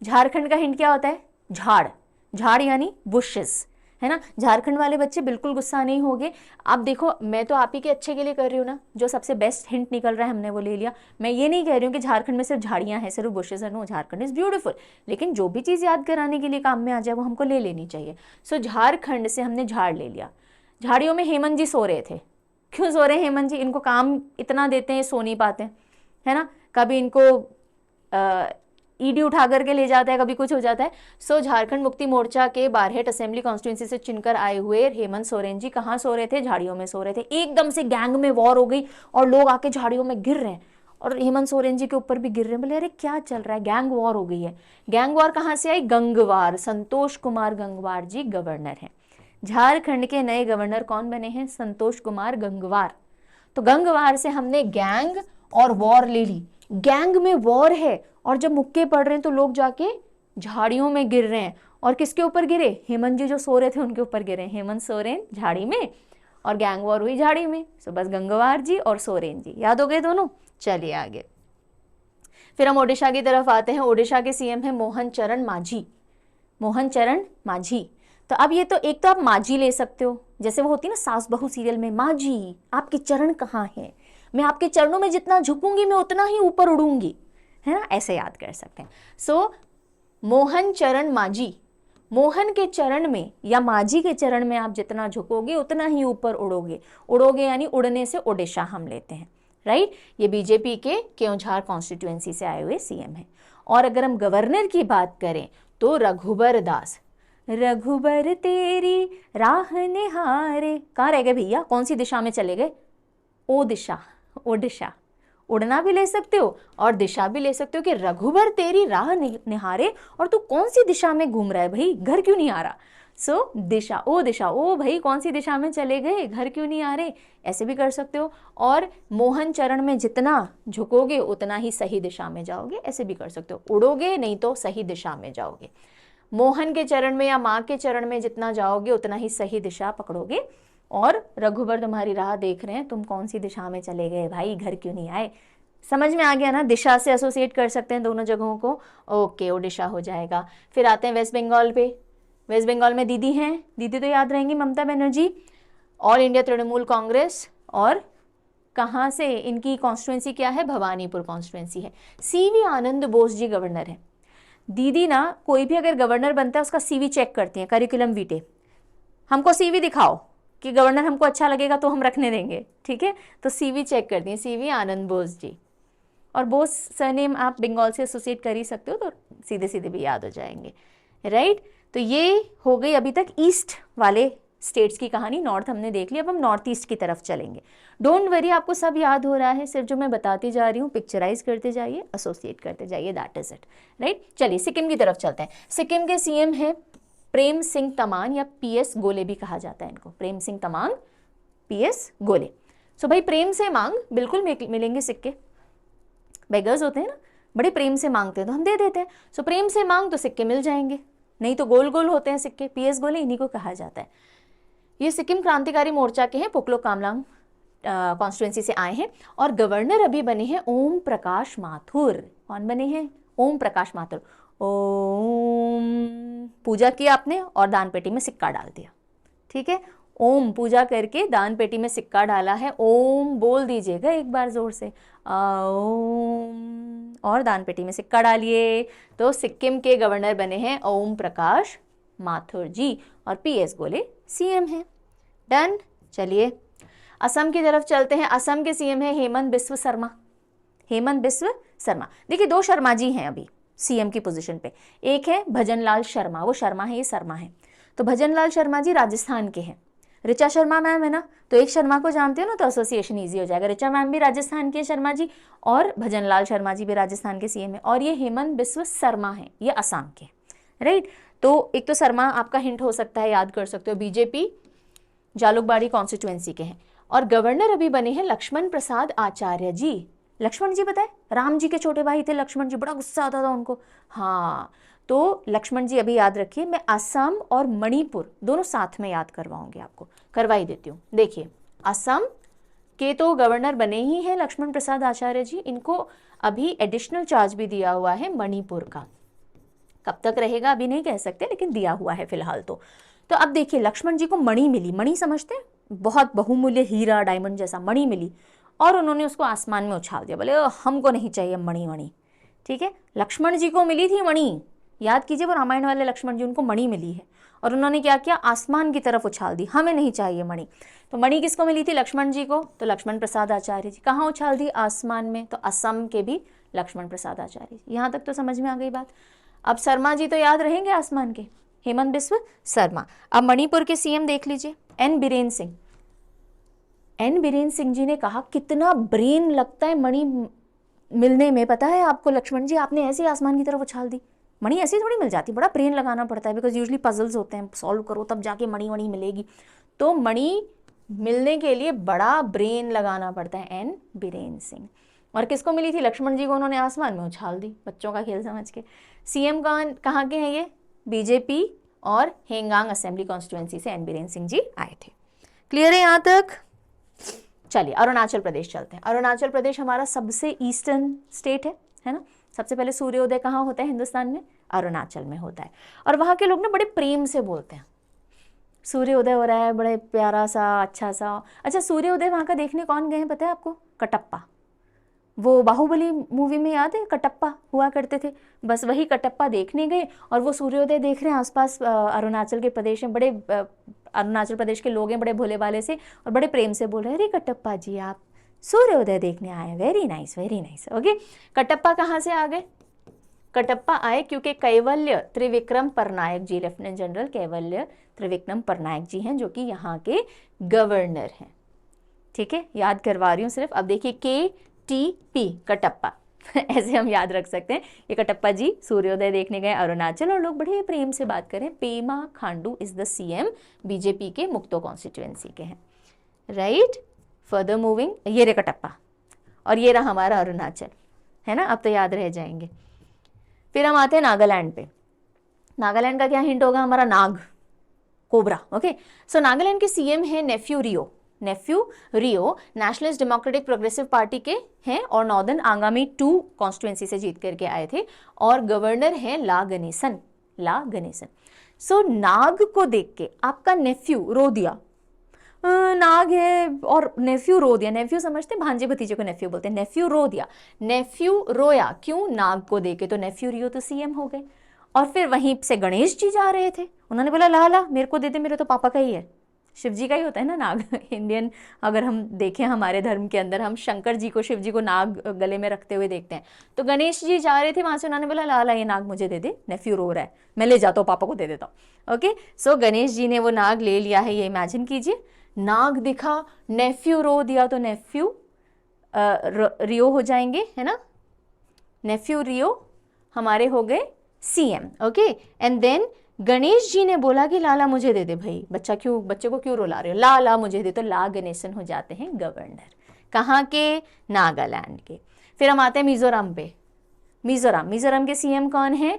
झारखंड का हिंट क्या होता है? झाड़। झाड़ यानी बुशेस, है ना। झारखंड वाले बच्चे बिल्कुल गुस्सा नहीं होंगे। आप देखो, मैं तो आप ही के अच्छे के लिए कर रही हूँ ना, जो सबसे बेस्ट हिंट निकल रहा है हमने वो ले लिया। मैं ये नहीं कह रही हूँ कि झारखंड में सिर्फ झाड़ियाँ हैं, सिर्फ बुशेस है। नो, झारखंड इज ब्यूटीफुल, लेकिन जो भी चीज़ याद कराने के लिए काम में आ जाए वो हमको ले लेनी चाहिए। सो झारखंड से हमने झाड़ ले लिया। झाड़ियों में हेमंत जी सो रहे थे। क्यों सो रहे हैं हेमंत जी? इनको काम इतना देते हैं, सो नहीं पाते, है ना। कभी इनको ईडी उठा करके ले जाता है, कभी कुछ हो जाता है। सो झारखंड मुक्ति मोर्चा के बारहेट असेंबली कॉन्स्टिट्यूंसी से चुनकर आए हुए हेमंत सोरेन जी कहाँ सो रहे थे? झाड़ियों में सो रहे थे। एकदम से गैंग में वॉर हो गई और लोग आके झाड़ियों में गिर रहे हैं और हेमंत सोरेन जी के ऊपर भी गिर रहे हैं। बोले अरे क्या चल रहा है? गैंग वॉर हो गई है। गैंग वॉर कहाँ से आई? गंगवार, संतोष कुमार गंगवार जी गवर्नर हैं। झारखंड के नए गवर्नर कौन बने हैं? संतोष कुमार गंगवार। तो गंगवार से हमने गैंग और वॉर ले ली। गैंग में वॉर है और जब मुक्के पड़ रहे हैं तो लोग जाके झाड़ियों में गिर रहे हैं। और किसके ऊपर गिरे? हेमंत जी जो सो रहे थे उनके ऊपर गिरे। हेमंत सोरेन झाड़ी में और गैंग वॉर हुई झाड़ी में। सो बस गंगवार जी और सोरेन जी याद हो गए दोनों। चलिए आगे फिर हम ओडिशा की तरफ आते हैं। ओडिशा के सीएम है मोहन चरण मांझी। मोहन चरण मांझी। तो अब ये तो एक तो आप मांझी ले सकते हो, जैसे वो होती है ना सास बहू सीरियल में, मांझी आपके चरण कहाँ हैं, मैं आपके चरणों में जितना झुकूंगी मैं उतना ही ऊपर उड़ूंगी, है ना, ऐसे याद कर सकते हैं। सो मोहन चरण मांझी, मोहन के चरण में या मांझी के चरण में आप जितना झुकोगे उतना ही ऊपर उड़ोगे। उड़ोगे यानी उड़ने से ओडिशा हम लेते हैं, राइट। ये बीजेपी के केओंझार कॉन्स्टिट्यूएंसी से आए हुए सीएम हैं। और अगर हम गवर्नर की बात करें तो रघुबर दास। रघुबर तेरी राह निहारे, कहाँ रह गए भैया? कौन सी दिशा में चले गए? ओ दिशा, ओडिशा। उड़ना भी ले सकते हो और दिशा भी ले सकते हो कि रघुबर तेरी राह निहारे, और तू कौन सी दिशा में घूम रहा है भाई, घर क्यों नहीं आ रहा? सो दिशा, ओ दिशा, ओ भाई कौन सी दिशा में चले गए, घर क्यों नहीं आ रहे, ऐसे भी कर सकते हो। और मोहन चरण में जितना झुकोगे उतना ही सही दिशा में जाओगे, ऐसे भी कर सकते हो। उड़ोगे नहीं तो सही दिशा में जाओगे। मोहन के चरण में या माँ के चरण में जितना जाओगे उतना ही सही दिशा पकड़ोगे। और रघुबर तुम्हारी राह देख रहे हैं, तुम कौन सी दिशा में चले गए भाई, घर क्यों नहीं आए। समझ में आ गया ना, दिशा से एसोसिएट कर सकते हैं दोनों जगहों को। ओके, ओडिशा हो जाएगा। फिर आते हैं वेस्ट बंगाल पे। वेस्ट बंगाल में दीदी हैं, दीदी तो याद रहेंगी, ममता बनर्जी, ऑल इंडिया तृणमूल कांग्रेस। और कहाँ से इनकी कॉन्स्टिट्यूएंसी क्या है? भवानीपुर कॉन्स्टिट्यूएंसी है। सीवी आनंद बोस जी गवर्नर है। दीदी ना कोई भी अगर गवर्नर बनता है उसका सीवी चेक करती हैं, करिकुलम वीटे। हमको सीवी दिखाओ कि गवर्नर हमको अच्छा लगेगा तो हम रखने देंगे, ठीक है। तो सीवी चेक करती हैं सीवी आनंद बोस जी। और बोस सरनेम आप बंगाल से एसोसिएट कर ही सकते हो तो सीधे सीधे भी याद हो जाएंगे, राइट। तो ये हो गई अभी तक ईस्ट वाले स्टेट्स की कहानी। नॉर्थ हमने देख ली, अब हम नॉर्थ ईस्ट की तरफ चलेंगे। डोंट वरी, आपको सब याद हो रहा है, सिर्फ जो मैं बताती जा रही हूँ पिक्चराइज करते जाइए, एसोसिएट करते जाइए, दैट इज इट, राइट। चलिए सिक्किम की तरफ चलते हैं। सिक्किम के सीएम है प्रेम सिंह तमांग, या पीएस गोले भी कहा जाता है इनको, प्रेम सिंह तमांग, पीएस गोले। सो भाई प्रेम से मांग बिल्कुल मिलेंगे सिक्के। बेगर्स होते हैं ना, बड़े प्रेम से मांगते हैं तो हम दे देते हैं। सो प्रेम से मांग तो सिक्के मिल जाएंगे, नहीं तो गोल गोल होते हैं सिक्के, पीएस गोले इन्हीं को कहा जाता है। ये सिक्किम क्रांतिकारी मोर्चा के हैं, पोकलो कामलांग कॉन्स्टिट्यूएंसी से आए हैं। और गवर्नर अभी बने हैं ओम प्रकाश माथुर। कौन बने हैं? ओम प्रकाश माथुर। ओम, पूजा किया आपने और दान पेटी में सिक्का डाल दिया, ठीक है। ओम पूजा करके दान पेटी में सिक्का डाला है, ओम बोल दीजिएगा एक बार जोर से, ओम, और दान पेटी में सिक्का डालिए। तो सिक्किम के गवर्नर बने हैं ओम प्रकाश माथुर जी, और पीएस गोले सीएम हैं। डन। चलिए असम की तरफ चलते हैं। असम के सीएम है हेमंत बिस्व शर्मा। हेमंत बिस्व शर्मा, देखिए दो शर्मा जी हैं अभी सीएम की पोजीशन पे। एक है भजनलाल शर्मा, वो शर्मा है, ये शर्मा है। तो भजनलाल शर्मा जी राजस्थान के हैं। ऋचा शर्मा मैम है ना, तो एक शर्मा को जानते हो ना, तो एसोसिएशन ईजी हो जाएगा। ऋचा मैम भी राजस्थान की है, शर्मा जी, और भजनलाल शर्मा जी भी राजस्थान के सीएम है। और ये हेमंत बिस्व शर्मा है, ये असम के, राइट। तो एक तो शर्मा आपका हिंट हो सकता है, याद कर सकते हो, बीजेपी जालुकबाड़ी कॉन्स्टिट्यूएंसी के हैं। और गवर्नर अभी बने हैं लक्ष्मण प्रसाद आचार्य जी। लक्ष्मण जी पता है, राम जी के छोटे भाई थे लक्ष्मण जी, बड़ा गुस्सा आता था उनको। हाँ, तो लक्ष्मण जी अभी याद रखिए। मैं असम और मणिपुर दोनों साथ में याद करवाऊंगी, आपको करवा ही देती हूँ। देखिए असम के तो गवर्नर बने ही हैं लक्ष्मण प्रसाद आचार्य जी, इनको अभी एडिशनल चार्ज भी दिया हुआ है मणिपुर का। कब तक रहेगा अभी नहीं कह सकते, लेकिन दिया हुआ है फिलहाल तो। तो अब देखिए लक्ष्मण जी को मणि मिली, मणि समझते हैं, बहुत बहुमूल्य हीरा डायमंड जैसा मणि मिली, और उन्होंने उसको आसमान में उछाल दिया। बोले हमको नहीं चाहिए मणि मणि, ठीक है। लक्ष्मण जी को मिली थी मणि, याद कीजिए वो रामायण वाले लक्ष्मण जी, उनको मणि मिली है। और उन्होंने क्या किया, आसमान की तरफ उछाल दी, हमें नहीं चाहिए मणि। तो मणि किसको मिली थी, लक्ष्मण जी को, तो लक्ष्मण प्रसाद आचार्य जी। कहाँ उछाल दी, आसमान में, तो असम के भी लक्ष्मण प्रसाद आचार्य जी। यहाँ तक तो समझ में आ गई बात। अब शर्मा जी तो याद रहेंगे आसमान के, हेमंत बिस्व शर्मा। अब मणिपुर के सीएम देख लीजिए, एन बीरेन सिंह। एन बीरेन सिंह जी ने कहा कितना ब्रेन लगता है मणि मिलने में, पता है आपको लक्ष्मण जी, आपने ऐसे ही आसमान की तरफ उछाल दी, मणि ऐसी थोड़ी मिल जाती, बड़ा ब्रेन लगाना पड़ता है, बिकॉज यूजली पजल्स होते हैं, सॉल्व करो तब जाके मणि वणि मिलेगी। तो मणि मिलने के लिए बड़ा ब्रेन लगाना पड़ता है, एन बीरेन सिंह। और किसको मिली थी, लक्ष्मण जी को, उन्होंने आसमान में उछाल दी, बच्चों का खेल समझ के। सीएम कहाँ के हैं ये, बीजेपी और हेंगांग असेंबली कॉन्स्टिट्यूएंसी से एन बीरेन सिंह जी आए थे। क्लियर है यहाँ तक। चलिए अरुणाचल प्रदेश चलते हैं। अरुणाचल प्रदेश हमारा सबसे ईस्टर्न स्टेट है ना। सबसे पहले सूर्योदय कहाँ होता है हिंदुस्तान में, अरुणाचल में होता है। और वहाँ के लोग ना बड़े प्रेम से बोलते हैं, सूर्योदय हो रहा है, बड़े प्यारा सा अच्छा सा। अच्छा, सूर्योदय वहाँ का देखने कौन गए हैं पता है आपको, कटप्पा। वो बाहुबली मूवी में याद है, कटप्पा हुआ करते थे, बस वही कटप्पा देखने गए और वो सूर्योदय देख रहे हैं। आसपास अरुणाचल के प्रदेश में बड़े अरुणाचल प्रदेश के लोग हैं बड़े भोले भाले से, और बड़े प्रेम से बोल रहे हैं, अरे कटप्पा जी आप सूर्योदय देखने आए हैं, very nice very nice. Okay, Kattappa कहाँ से आ गए, कटप्पा आए क्योंकि कैवल्य त्रिविक्रम परनायक जी, लेफ्टिनेंट जनरल कैवल्य त्रिविक्रम परनायक जी हैं, जो कि यहाँ के गवर्नर हैं। ठीक है, याद करवा रही हूँ सिर्फ। अब देखिए KTP कटप्पा ऐसे हम याद रख सकते हैं। ये कटप्पा जी सूर्योदय देखने गए अरुणाचल, और लोग बड़े प्रेम से बात करें। Pema Khandu is the CM, BJP के मुक्तो कॉन्स्टिट्यूएंसी के हैं, राइट। फर्दर मूविंग, ये रे कटप्पा और ये रहा हमारा अरुणाचल, है ना, अब तो याद रह जाएंगे। फिर हम आते हैं नागालैंड पे। नागालैंड का क्या हिंट होगा, हमारा नाग, कोबरा। ओके, सो नागालैंड के सीएम है नेफ्यू रियो। नेफ्यू रियो नेशनलिस्ट डेमोक्रेटिक प्रोग्रेसिव पार्टी के हैं और नॉर्दर्न आंगामी 2 कॉन्स्टिट्यूएंसी से जीत करके आए थे, और गवर्नर हैं ला गणेसन, ला गणेसन। सो नाग को देख के आपका नेफ्यू रो दिया, नाग है और नेफ्यू रो दिया। नेफ्यू समझते, भांजे भतीजे को नेफ्यू बोलते हैं। नेफ्यू रो दिया, नेफ्यू रोया, क्यों, नाग को देखे, तो नेफ्यू रियो तो सीएम हो गए। और फिर वहीं से गणेश जी जा रहे थे, उन्होंने बोला ला ला मेरे को दे दे, मेरे तो पापा का ही है, शिव जी का ही होता है ना नाग। इंडियन अगर हम देखें हमारे धर्म के अंदर, हम शंकर जी को, शिव जी को नाग गले में रखते हुए देखते हैं। तो गणेश जी जा रहे थे वहां से, उन्होंने बोला ला ला ये नाग मुझे दे दे, नेफ्यू रो रहा है, मैं ले जाता हूँ, पापा को दे देता हूँ। ओके, सो गणेश जी ने वो नाग ले लिया है, ये इमेजिन कीजिए। नाग दिखा, नेफ्यू रो दिया, तो नेफ्यू रियो हो जाएंगे, है ना, नेफ्यू रियो हमारे हो गए CM. Okay, and then Ganesh ji ने बोला कि लाला मुझे दे दे भाई, बच्चे को क्यों रुला रहे हो, ला ला मुझे दे, तो ला गणेशन हो जाते हैं गवर्नर, कहाँ के, नागालैंड के। फिर हम आते हैं मिजोरम पे। मिजोरम के सीएम कौन है,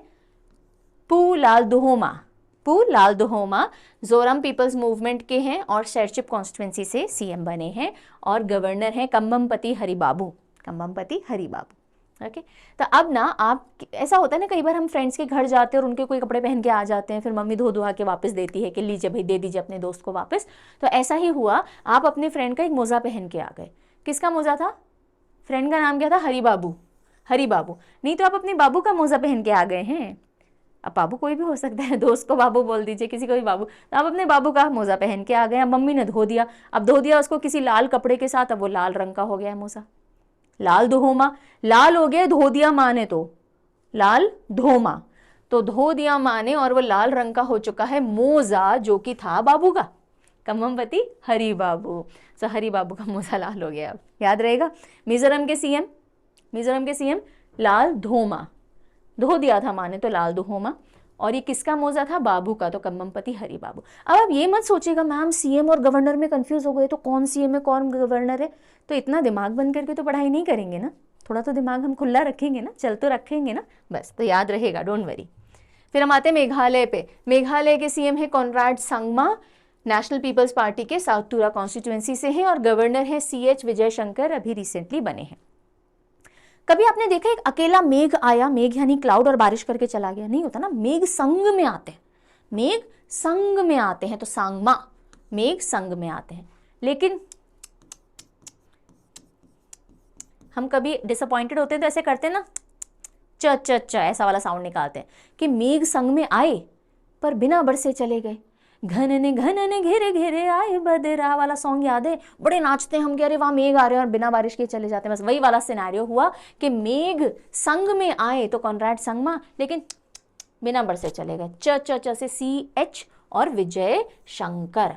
पू लालदुहोमा। पू लालदुहोमा जोरम पीपल्स मूवमेंट के हैं और शेरचिप कॉन्स्टिट्यूएंसी से सीएम बने हैं, और गवर्नर हैं कम्बमपति हरिबाबू, कम्बमपति हरिबाबू। ओके, तो अब ना आप, ऐसा होता है ना कई बार हम फ्रेंड्स के घर जाते हैं और उनके कोई कपड़े पहन के आ जाते हैं, फिर मम्मी धो धुआ के वापस देती है कि लीजिए भाई दे दीजिए अपने दोस्त को वापस। तो ऐसा ही हुआ, आप अपने फ्रेंड का एक मोजा पहन के आ गए। किसका मोजा था, फ्रेंड का नाम क्या था, हरिबाबू, हरिबाबू। नहीं तो आप अपने बाबू का मोजा पहन के आ गए हैं। अब बाबू कोई भी हो सकता है, दोस्त को बाबू बोल दीजिए, किसी को भी बाबू, तो आप अपने बाबू का मोजा पहन के आ गए। अब मम्मी ने धो दिया, अब धो दिया उसको किसी लाल कपड़े के साथ, अब वो लाल रंग का हो गया है मोजा, लाल धोमा, लाल हो गया, धो दिया माँ ने, तो लाल धोमा, तो धो दिया माँ ने और वो लाल रंग का हो चुका है मोजा, जो कि था बाबू का, कम्बमपति हरि बाबू। सो हरि बाबू का मोजा लाल हो गया, अब याद रहेगा। मिजोरम के सीएम लाल धोमा, धो दिया था माँ ने तो लाल धोमा, और ये किसका मोजा था, बाबू का, तो कम्बमपति हरि बाबू। अब आप ये मत सोचिएगा मैम सीएम और गवर्नर में कंफ्यूज हो गए, तो कौन सीएम है कौन गवर्नर है, तो इतना दिमाग बंद करके तो पढ़ाई नहीं करेंगे ना, थोड़ा तो दिमाग हम खुला रखेंगे ना, चल तो रखेंगे ना, बस तो याद रहेगा, डोंट वरी। फिर हम आते हैं मेघालय पे। मेघालय के सीएम है Conrad Sangma, National People's Party के साउथ टूरा कॉन्स्टिट्यूएंसी से हैं, और गवर्नर है CH विजय शंकर, अभी रिसेंटली बने हैं। कभी आपने देखा एक अकेला मेघ आया, मेघ यानी क्लाउड, और बारिश करके चला गया, नहीं होता ना, मेघ संग में आते हैं, मेघ संग में आते हैं, तो सांगमा, मेघ संग में आते हैं। लेकिन हम कभी डिसअपॉइंटेड होते हैं तो ऐसे करते हैं ना, च च च ऐसा वाला साउंड निकालते हैं कि मेघ संग में आए, पर बिना बरसे चले गए। घनन घेरे घेरे आए बदरा वाला सॉन्ग याद है, बड़े नाचते हैं हम कि अरे वहां मेघ आ रहे हैं और बिना बारिश के चले जाते हैं। बस वही वाला सिनेरियो हुआ कि मेघ संग में आए तो कॉनराड संगमा, लेकिन बिना बरसे चले गए। च से CH और विजय शंकर।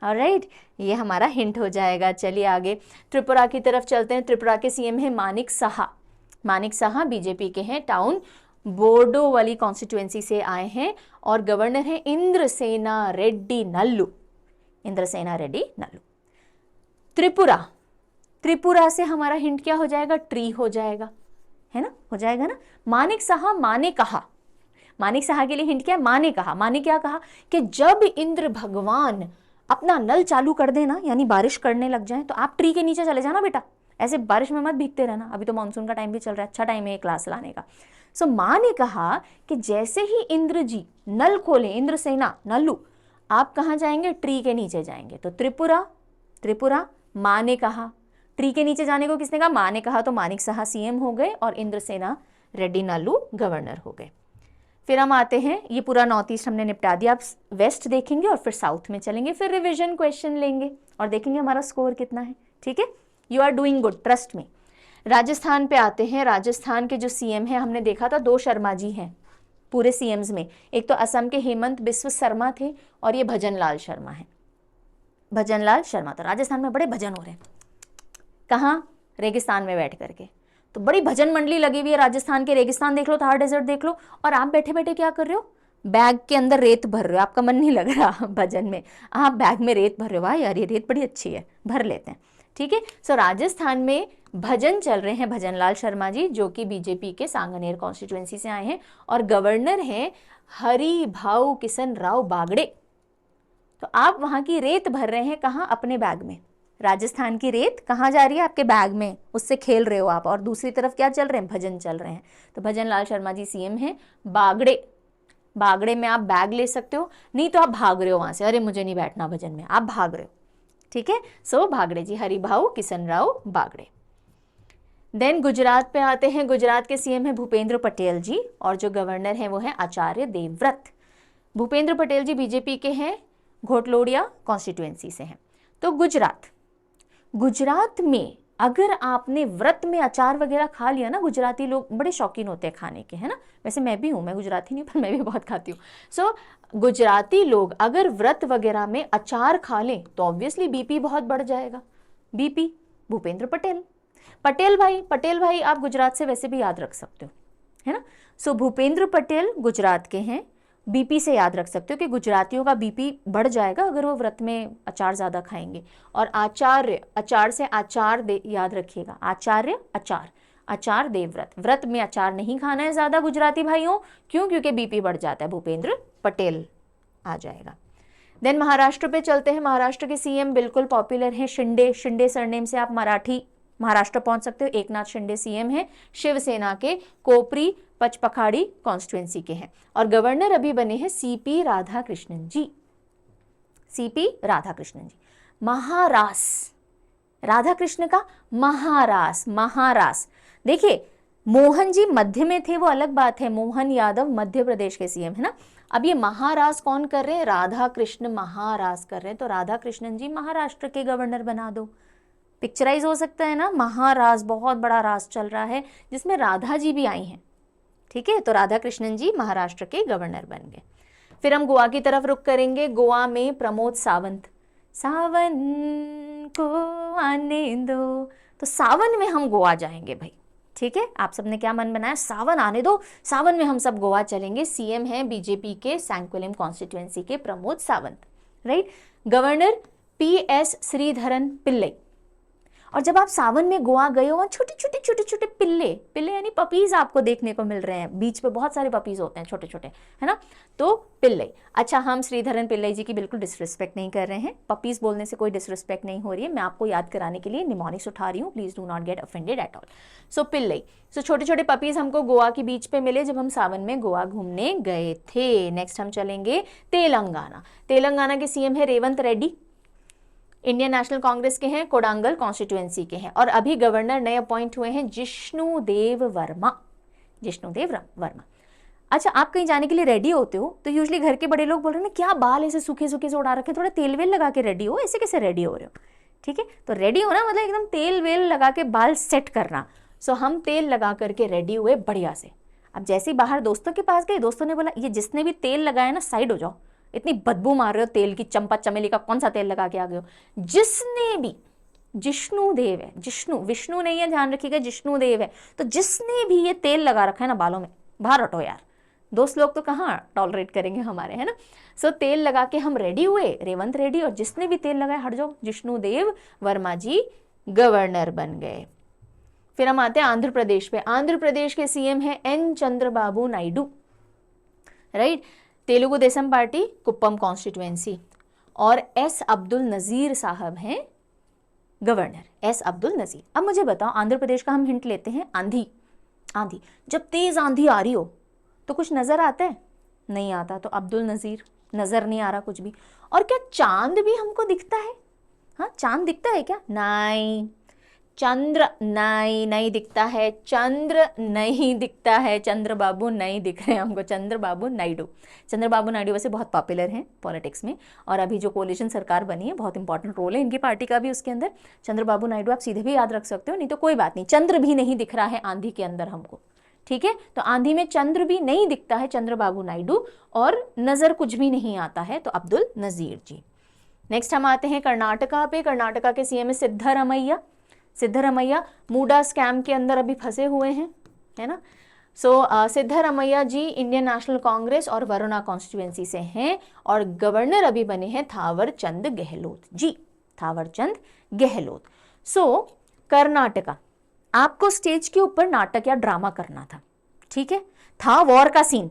ऑलराइट, ये हमारा हिंट हो जाएगा। चलिए आगे त्रिपुरा की तरफ चलते हैं। त्रिपुरा के सीएम है मानिक साहा। मानिक साहा बीजेपी के हैं, टाउन बोर्डो वाली कॉन्स्टिट्यूएंसी से आए हैं और गवर्नर है इंद्रसेना रेड्डी नल्लू। इंद्रसेना रेड्डी नल्लू। त्रिपुरा, त्रिपुरा से हमारा हिंट क्या हो जाएगा? ट्री हो जाएगा, है ना, हो जाएगा ना। मानिक साहा, माँ ने कहा। मानिक साहा के लिए हिंट क्या है? माँ ने कहा। माँ ने क्या कहा कि जब इंद्र भगवान अपना नल चालू कर देना, यानी बारिश करने लग जाए, तो आप ट्री के नीचे चले जाना बेटा, ऐसे बारिश में मत भीगते रहना। अभी तो मानसून का टाइम भी चल रहा है, अच्छा टाइम है ये क्लास लाने का। सो माँ ने कहा कि जैसे ही इंद्र जी नल खोलें, इंद्रसेना नल्लू, आप कहाँ जाएंगे? ट्री के नीचे जाएंगे। तो त्रिपुरा, त्रिपुरा माँ ने कहा। ट्री के नीचे जाने को किसने कहा? माँ ने कहा। तो मानिक साहा सीएम हो गए और इंद्रसेना रेड्डी नल्लू गवर्नर हो गए। फिर हम आते हैं, ये पूरा नॉर्थ ईस्ट हमने निपटा दिया, आप वेस्ट देखेंगे और फिर साउथ में चलेंगे, फिर रिवीजन क्वेश्चन लेंगे और देखेंगे हमारा स्कोर कितना है। ठीक है, you are doing good, trust me. Rajasthan पे आते हैं। राजस्थान के जो सीएम है, हमने देखा था 2 शर्मा जी हैं पूरे सीएम्स में। एक तो असम के हेमंत बिस्व शर्मा थे और ये भजन लाल शर्मा है। भजन लाल शर्मा। तो राजस्थान में बड़े भजन हो रहे हैं। कहाँ? रेगिस्तान में बैठ करके। तो बड़ी भजन मंडली लगी हुई है राजस्थान के। रेगिस्तान देख लो, थार डेजर्ट देख लो, और आप बैठे बैठे क्या कर रहे हो? बैग के अंदर रेत भर रहे हो। आपका मन नहीं लग रहा भजन में, आप बैग में रेत भर रहे हो। वाह यार, ये रेत बड़ी अच्छी है, भर लेते हैं। ठीक है, सो राजस्थान में भजन चल रहे हैं भजन लाल शर्मा जी, जो कि बीजेपी के सांगनेर कॉन्स्टिट्यूएंसी से आए हैं और गवर्नर हैं हरि भाऊ किशन राव बागड़े। तो आप वहां की रेत भर रहे हैं, कहाँ? अपने बैग में। राजस्थान की रेत कहाँ जा रही है? आपके बैग में, उससे खेल रहे हो आप। और दूसरी तरफ क्या चल रहे हैं? भजन चल रहे हैं। तो भजन लाल शर्मा जी सीएम हैं बागड़े। बागड़े में आप बैग ले सकते हो, नहीं तो आप भाग रहे हो वहां से, अरे मुझे नहीं बैठना भजन में, आप भाग रहे हो। ठीक है, सो बागड़े जी, हरिभाऊ किशन राव बागड़े। देन गुजरात पे आते हैं। गुजरात के सीएम है भूपेंद्र पटेल जी और जो गवर्नर है वो है आचार्य देवव्रत। भूपेंद्र पटेल जी बीजेपी के हैं, घोटलोडिया कॉन्स्टिट्यूएंसी से हैं। तो गुजरात, गुजरात में अगर आपने व्रत में अचार वगैरह खा लिया ना, गुजराती लोग बड़े शौकीन होते हैं खाने के, है ना। वैसे मैं भी हूँ, मैं गुजराती नहीं पर मैं भी बहुत खाती हूँ। सो गुजराती लोग अगर व्रत वगैरह में अचार खा लें तो ऑब्वियसली बीपी बहुत बढ़ जाएगा। बीपी भूपेंद्र पटेल। पटेल भाई आप गुजरात से वैसे भी याद रख सकते हो, है ना। सो भूपेंद्र पटेल गुजरात के हैं। बीपी से याद रख सकते हो कि गुजरातियों का बीपी बढ़ जाएगा अगर वो व्रत में अचार ज़्यादा खाएंगे। और आचार्य, अचार से आचार याद रखिएगा, आचार्य अचार, आचार देवव्रत। व्रत में अचार नहीं खाना है ज़्यादा गुजराती भाइयों, क्यों? क्योंकि बीपी बढ़ जाता है। भूपेंद्र पटेल आ जाएगा। देन महाराष्ट्र पे चलते हैं। महाराष्ट्र के सीएम बिल्कुल पॉपुलर हैं, शिंदे। शिंदे सरनेम से आप मराठी महाराष्ट्र पहुंच सकते हो। एकनाथ शिंदे सीएम हैं, शिवसेना के, कोपरी पचपखाड़ी कॉन्स्टिट्यूएंसी के हैं और गवर्नर अभी बने हैं सीपी राधाकृष्णन जी। सीपी राधाकृष्णन जी। महारास, राधाकृष्ण का महारास, महारास। देखिए मोहन जी मध्य में थे, वो अलग बात है, मोहन यादव मध्य प्रदेश के सीएम है ना। अब ये महारास कौन कर रहे हैं? राधाकृष्ण महारास कर रहे हैं। तो राधाकृष्णन जी महाराष्ट्र के गवर्नर बना दो। पिक्चराइज हो सकता है ना, महारास, बहुत बड़ा रास चल रहा है जिसमें राधा जी भी आई हैं। ठीक है, तो राधाकृष्णन जी महाराष्ट्र के गवर्नर बन गए। फिर हम गोवा की तरफ रुख करेंगे। गोवा में प्रमोद सावंत। सावन को आने दो, तो सावन में हम गोवा जाएंगे भाई। ठीक है, आप सबने क्या मन बनाया? सावन आने दो, सावन में हम सब गोवा चलेंगे। सीएम हैं बीजेपी के सैंक्विलम कॉन्स्टिट्यूएंसी के Pramod Sawant, right. Governor PS Sreedharan Pillai. और जब आप सावन में गोवा गए हो, छोटे छोटे पिल्ले यानी पपीज आपको देखने को मिल रहे हैं। बीच पे बहुत सारे पपीज होते हैं छोटे छोटे, है ना, तो पिल्ले। अच्छा, हम श्रीधरन पिल्ले जी की बिल्कुल डिसरिस्पेक्ट नहीं कर रहे हैं, पपीज बोलने से कोई डिसरिस्पेक्ट नहीं हो रही है। मैं आपको याद कराने के लिए निमोनिक्स उठा रही हूँ, please do not get offended at all. So Pillai, so छोटे छोटे पपीज हमको गोवा की बीच पे मिले जब हम सावन में गोवा घूमने गए थे। नेक्स्ट हम चलेंगे तेलंगाना। तेलंगाना के सीएम है रेवंत रेड्डी, इंडियन नेशनल कांग्रेस के हैं, कोडांगल कॉन्स्टिट्यूएंसी के हैं। और अभी गवर्नर नए अपॉइंट हुए हैं जिष्णुदेव वर्मा। जिष्णुदेव वर्मा। अच्छा, आप कहीं जाने के लिए रेडी होते हो तो यूजली घर के बड़े लोग बोल रहे हैं ना, क्या बाल ऐसे सूखे सूखे से उड़ा रखे, थोड़ा तेल वेल लगा के रेडी हो, ऐसे कैसे रेडी हो रहे हो? ठीक है, तो रेडी होना मतलब एकदम तेल वेल लगा के बाल सेट करना। सो हम तेल लगा करके रेडी हुए बढ़िया से। अब जैसे ही बाहर दोस्तों के पास गए, दोस्तों ने बोला ये जिसने भी तेल लगाया ना साइड हो जाओ, इतनी बदबू मार रहे हो तेल की, चंपा चमेली का कौन सा तेल लगा के आ गए हो। जिसने भी, जिष्णु देव है, जिष्णु, विष्णु नहीं है, ध्यान रखिएगा, जिष्णु देव है, तो जिसने भी ये तेल लगा रखा है ना बालों में, बाहर हटो यार। दोस्त लोग तो कहाँ टॉलरेट करेंगे हमारे, है ना। सो तेल लगा के हम रेडी हुए, रेवंत रेडी, और जिसने भी तेल लगाया हट जाओ, जिष्णु देव वर्मा जी गवर्नर बन गए। फिर हम आते हैं आंध्र प्रदेश पे। आंध्र प्रदेश के सीएम है N Chandrababu Naidu, right. Telugu Desam Party Kuppam constituency, और एस अब्दुल नजीर साहब हैं गवर्नर, एस अब्दुल नजीर। अब मुझे बताओ, आंध्र प्रदेश का हम हिंट लेते हैं, आंधी। आंधी, जब तेज आंधी आ रही हो तो कुछ नजर आता है? नहीं आता, तो अब्दुल नजीर, नजर नहीं आ रहा कुछ भी। और क्या चांद भी हमको दिखता है? हाँ, चांद दिखता है क्या? नहीं, चंद्र नहीं दिखता है, चंद्र नहीं दिखता है, चंद्रबाबू नहीं दिख रहे हैं हमको, चंद्रबाबू नायडू। चंद्रबाबू नायडू वैसे बहुत पॉपुलर हैं पॉलिटिक्स में, और अभी जो कोलिशन सरकार बनी है बहुत इंपॉर्टेंट रोल है इनकी पार्टी का भी उसके अंदर। चंद्रबाबू नायडू आप सीधे भी याद रख सकते हो, नहीं तो कोई बात नहीं, चंद्र भी नहीं दिख रहा है आंधी के अंदर हमको, ठीक है। तो आंधी में चंद्र भी नहीं दिखता है, चंद्रबाबू नायडू, और नजर कुछ भी नहीं आता है, तो अब्दुल नजीर जी। नेक्स्ट हम आते हैं कर्नाटका पे। कर्नाटका के सीएम है सिद्धरमैया। सिद्धरमैया मूडा स्कैम के अंदर अभी फंसे हुए हैं, है ना। सो सिद्धरमैया जी इंडियन नेशनल कांग्रेस और वरुणा कॉन्स्टिट्यूएंसी से हैं, और गवर्नर अभी बने हैं थावर चंद गहलोत जी, थावर चंद गहलोत। सो कर्नाटका, आपको स्टेज के ऊपर नाटक या ड्रामा करना था, ठीक है। था वॉर का सीन,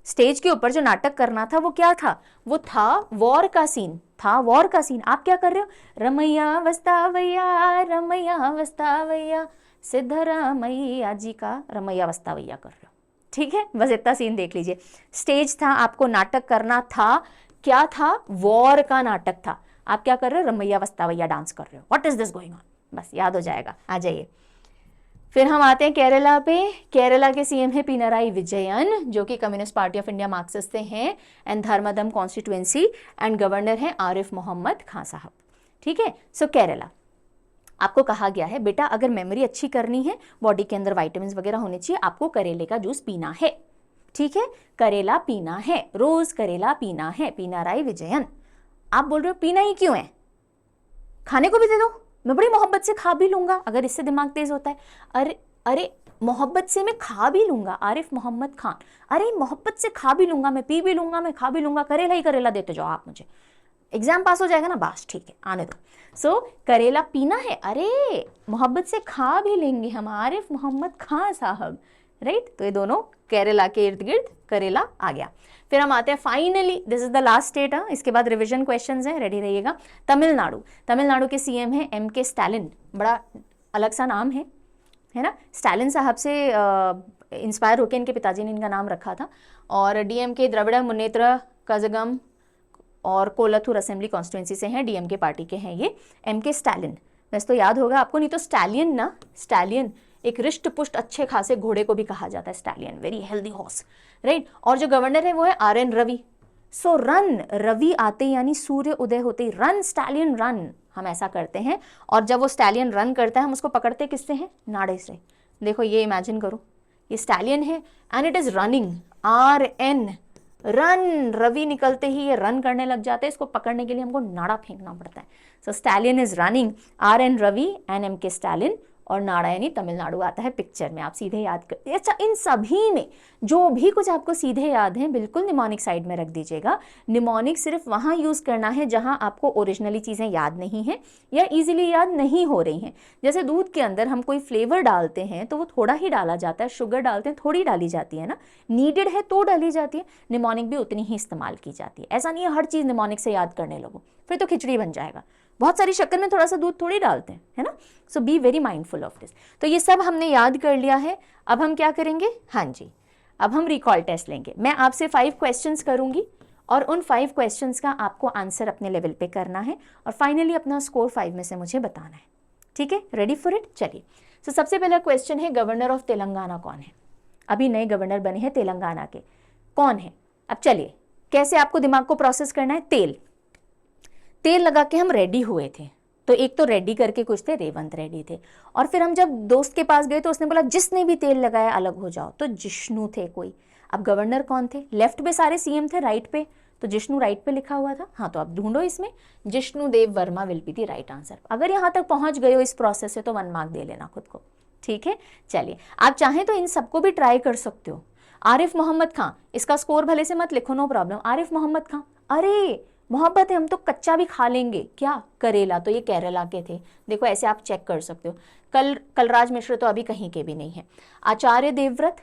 स्टेज के ऊपर जो नाटक करना था वो क्या था? वो था वॉर का सीन, था वॉर का सीन। आप क्या कर रहे हो? रमैया वस्तावैया, रमैया वस्तावैया, सिद्धरमैया जी का रमैया वस्तावैया कर रहे हो, ठीक है। बस इतना सीन देख लीजिए। स्टेज था, आपको नाटक करना था, क्या था? वॉर का नाटक था। आप क्या कर रहे हो? रमैया वस्तावैया डांस कर रहे हो। What is this going on? बस याद हो जाएगा, आ जाइए। फिर हम आते हैं केरला पे। केरला के सीएम है पिनराई विजयन, जो कि communist party of India Marxist से हैं, एंड धर्मदम कॉन्स्टिट्यूएंसी, एंड गवर्नर हैं आरिफ मोहम्मद खान साहब, ठीक है। सो केरला, आपको कहा गया है बेटा अगर मेमोरी अच्छी करनी है, बॉडी के अंदर विटामिन वगैरह होने चाहिए, आपको करेले का जूस पीना है, ठीक है। करेला पीना है, रोज करेला पीना है। पिनराई विजयन, आप बोल रहे हो पीना ही क्यों है? खाने को भी दे दो, मैं बड़ी मोहब्बत से खा भी लूंगा, अगर इससे दिमाग तेज होता है। अरे अरे, मोहब्बत से मैं खा भी लूंगा, आरिफ मोहम्मद खान, अरे मोहब्बत से खा भी लूंगा, मैं पी भी लूंगा, मैं खा भी लूंगा, करेला ही करेला देते जाओ आप मुझे, एग्जाम पास हो जाएगा ना, बस ठीक है, आने दो। सो करेला पीना है, अरे मोहब्बत से खा भी लेंगे हम, आरिफ मोहम्मद खान साहब, राइट। तो ये दोनों केरला के इर्द गिर्द करेला आ गया। फिर हम आते हैं finally, this is the last state, इसके बाद रिवीजन क्वेश्चंस हैं, रेडी रहिएगा। तमिलनाडु। तमिलनाडु के सीएम है MK स्टालिन, बड़ा अलग सा नाम है ना। स्टालिन साहब से इंस्पायर होकर इनके पिताजी ने इनका नाम रखा था। और DMK द्रविड़ मुन्नेत्र कजगम और कोलथूर असेंबली कॉन्स्टिट्यूएंसी से हैं, DMK पार्टी के हैं ये MK स्टालिन। वैसे तो याद होगा आपको, नहीं तो स्टैलियन ना, स्टैलियन एक रिष्ट पुष्ट अच्छे खासे घोड़े को भी कहा जाता है, stallion, very healthy horse, right. और जो गवर्नर है वो है RN रवि। सो रन, रवि आते यानी सूर्य उदय होते ही रन स्टैलियन रन, हम ऐसा करते हैं। और जब वो स्टैलियन रन करता है हम उसको पकड़ते किससे हैं? नाड़े से। देखो ये इमेजिन करो, ये स्टैलियन है and it is running, RN run, Ravi निकलते ही ये रन करने लग जाते हैं, इसको पकड़ने के लिए हमको नाड़ा फेंकना पड़ता है। So stallion is running, RN Ravi and MK Stalin, और नाड़ा यानी तमिलनाडु आता है पिक्चर में, आप सीधे याद कर। अच्छा, इन सभी में जो भी कुछ आपको सीधे याद है बिल्कुल निमोनिक साइड में रख दीजिएगा। निमोनिक सिर्फ वहाँ यूज़ करना है जहाँ आपको ओरिजिनली चीज़ें याद नहीं हैं या इजीली याद नहीं हो रही हैं। जैसे दूध के अंदर हम कोई फ्लेवर डालते हैं तो वो थोड़ा ही डाला जाता है, शुगर डालते हैं थोड़ी डाली जाती है ना, नीडेड है तो डाली जाती है। निमोनिक भी उतनी ही इस्तेमाल की जाती है, ऐसा नहीं है हर चीज़ निमोनिक से याद करने लगो, फिर तो खिचड़ी बन जाएगा। बहुत सारी शक्कर में थोड़ा सा दूध थोड़ी डालते हैं, है ना। So be very mindful of this. तो ये सब हमने याद कर लिया है। अब हम क्या करेंगे? हाँ जी, अब हम रिकॉल टेस्ट लेंगे। मैं आपसे 5 क्वेश्चंस करूंगी और उन 5 क्वेश्चंस का आपको आंसर अपने लेवल पे करना है और फाइनली अपना स्कोर 5 में से मुझे बताना है, ठीक है। Ready for it? चलिए। सो सबसे पहला क्वेश्चन है, गवर्नर ऑफ तेलंगाना कौन है? अभी नए गवर्नर बने हैं तेलंगाना के, कौन है? अब चलिए कैसे आपको दिमाग को प्रोसेस करना है। तेल लगा के हम रेडी हुए थे, तो एक तो रेड्डी करके कुछ थे, रेवंत रेड्डी थे, और फिर हम जब दोस्त के पास गए तो उसने बोला जिसने भी तेल लगाया अलग हो जाओ, तो जिष्णु थे कोई। अब गवर्नर कौन थे? लेफ्ट पे सारे सीएम थे, राइट पे तो जिष्णु राइट पे लिखा हुआ था। हाँ, तो आप ढूंढो इसमें, Jishnu Dev Varma will be the right answer. अगर यहाँ तक पहुंच गए हो इस प्रोसेस से तो 1 मार्क दे लेना खुद को, ठीक है। चलिए आप चाहें तो इन सबको भी ट्राई कर सकते हो। आरिफ मोहम्मद खां, इसका स्कोर भले से मत लिखो, नो प्रॉब्लम। आरिफ मोहम्मद खां, अरे मोहब्बत है, हम तो कच्चा भी खा लेंगे, क्या करेला, तो ये केरला के थे। देखो ऐसे आप चेक कर सकते हो। कलराज मिश्र तो अभी कहीं के भी नहीं है। आचार्य देवव्रत,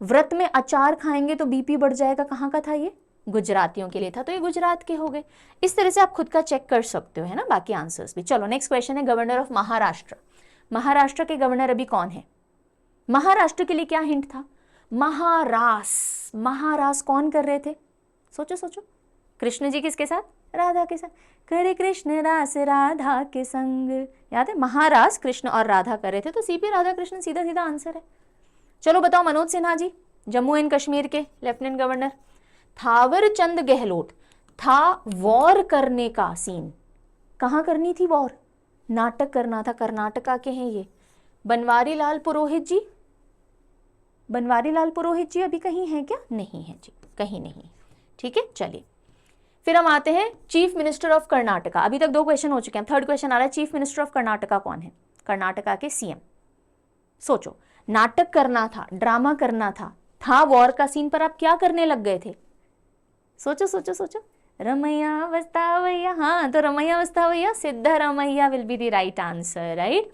व्रत में अचार खाएंगे तो बीपी बढ़ जाएगा, कहाँ का था ये? गुजरातियों के लिए था, तो ये गुजरात के हो गए। इस तरह से आप खुद का चेक कर सकते हो, है ना, बाकी आंसर्स भी। चलो नेक्स्ट क्वेश्चन है गवर्नर ऑफ महाराष्ट्र। महाराष्ट्र के गवर्नर अभी कौन है? महाराष्ट्र के लिए क्या हिंट था? महारास कौन कर रहे थे? सोचो सोचो। कृष्ण जी किसके साथ? राधा के साथ। करे कृष्ण रास राधा के संग, याद है? महारास कृष्ण और राधा कर रहे थे, तो सीपी राधा कृष्ण सीधा सीधा आंसर है। चलो बताओ, मनोज सिन्हा जी, जम्मू एंड कश्मीर के लेफ्टिनेंट गवर्नर। थावर चंद गहलोत, था वॉर करने का सीन, कहाँ करनी थी वॉर? नाटक करना था, कर्नाटका के हैं ये। बनवारी लाल पुरोहित जी, बनवारी लाल पुरोहित जी अभी कहीं हैं क्या? नहीं है जी, कहीं नहीं, ठीक है। चलिए फिर हम आते हैं चीफ मिनिस्टर ऑफ कर्नाटका। अभी तक 2 क्वेश्चन हो चुके हैं, थर्ड क्वेश्चन आ रहा है, चीफ मिनिस्टर ऑफ कर्नाटका कौन है? कर्नाटका के सीएम। सोचो, नाटक करना था, ड्रामा करना था वॉर का सीन, पर आप क्या करने लग गए थे? सोचो सोचो सोचो। रमैया वस्तावैया, हाँ तो रमैया वस्तावैया, Siddaramaiah will be the right answer, right.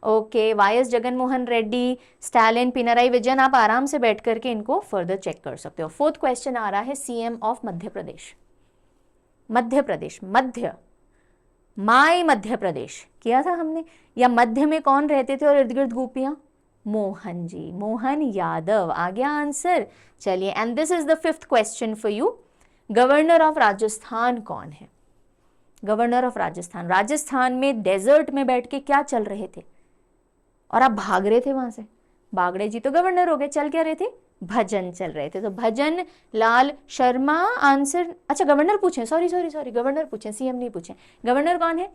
Okay, YS Jaganmohan Reddy, Stalin, Pinarayi Vijayan, आप आराम से बैठ करके इनको फर्दर चेक कर सकते हो। फोर्थ क्वेश्चन आ रहा है सीएम ऑफ मध्य प्रदेश। मध्य प्रदेश, मध्य प्रदेश किया था हमने, या मध्य में कौन रहते थे और इर्द गिर्द गोपियां? मोहन जी, मोहन यादव आ गया आंसर। चलिए, and this is the 5th question for you. Governor of Rajasthan कौन है? गवर्नर ऑफ राजस्थान, राजस्थान में डेजर्ट में बैठ के क्या चल रहे थे और आप भाग रहे थे वहां से? बागड़े जी तो गवर्नर हो गए, चल क्या रहे थे? भजन चल रहे थे, तो भजन लाल शर्मा आंसर। अच्छा गवर्नर पूछे, सॉरी गवर्नर पूछे, सीएम नहीं पूछे। गवर्नर कौन है?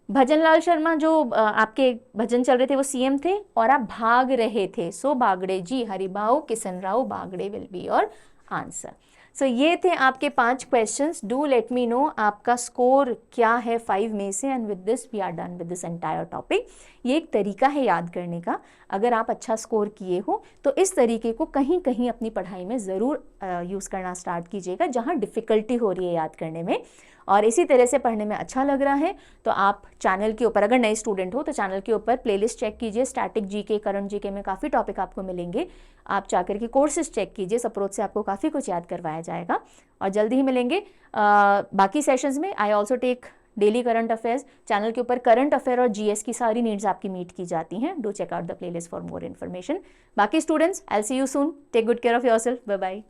भजन लाल शर्मा, जो आपके भजन चल रहे थे वो सीएम थे और आप भाग रहे थे, so Bagde ji, Haribhau Kishan Rao Bagde will be your answer. So ये थे आपके 5 questions. Do let me know आपका स्कोर क्या है 5 में से, and with this we are done with this entire topic. ये एक तरीका है याद करने का, अगर आप अच्छा स्कोर किए हो तो इस तरीके को कहीं कहीं अपनी पढ़ाई में ज़रूर यूज़ करना स्टार्ट कीजिएगा जहाँ डिफ़िकल्टी हो रही है याद करने में, और इसी तरह से पढ़ने में अच्छा लग रहा है तो आप चैनल के ऊपर, अगर नए स्टूडेंट हो तो चैनल के ऊपर प्लेलिस्ट चेक कीजिए। स्टैटिक जीके, करंट जीके में काफ़ी टॉपिक आपको मिलेंगे, आप जाकर के कोर्सेज चेक कीजिए, सप्रोच से आपको काफ़ी कुछ याद करवाया जाएगा। और जल्दी ही मिलेंगे बाकी सेशंस में। I also take daily current affairs, channel के ऊपर करंट अफेयर और जीएस की सारी नीड्स आपकी मीट की जाती हैं। Do check out the playlist for more information. बाकी students, I will see you soon, take good care of yourself, bye bye.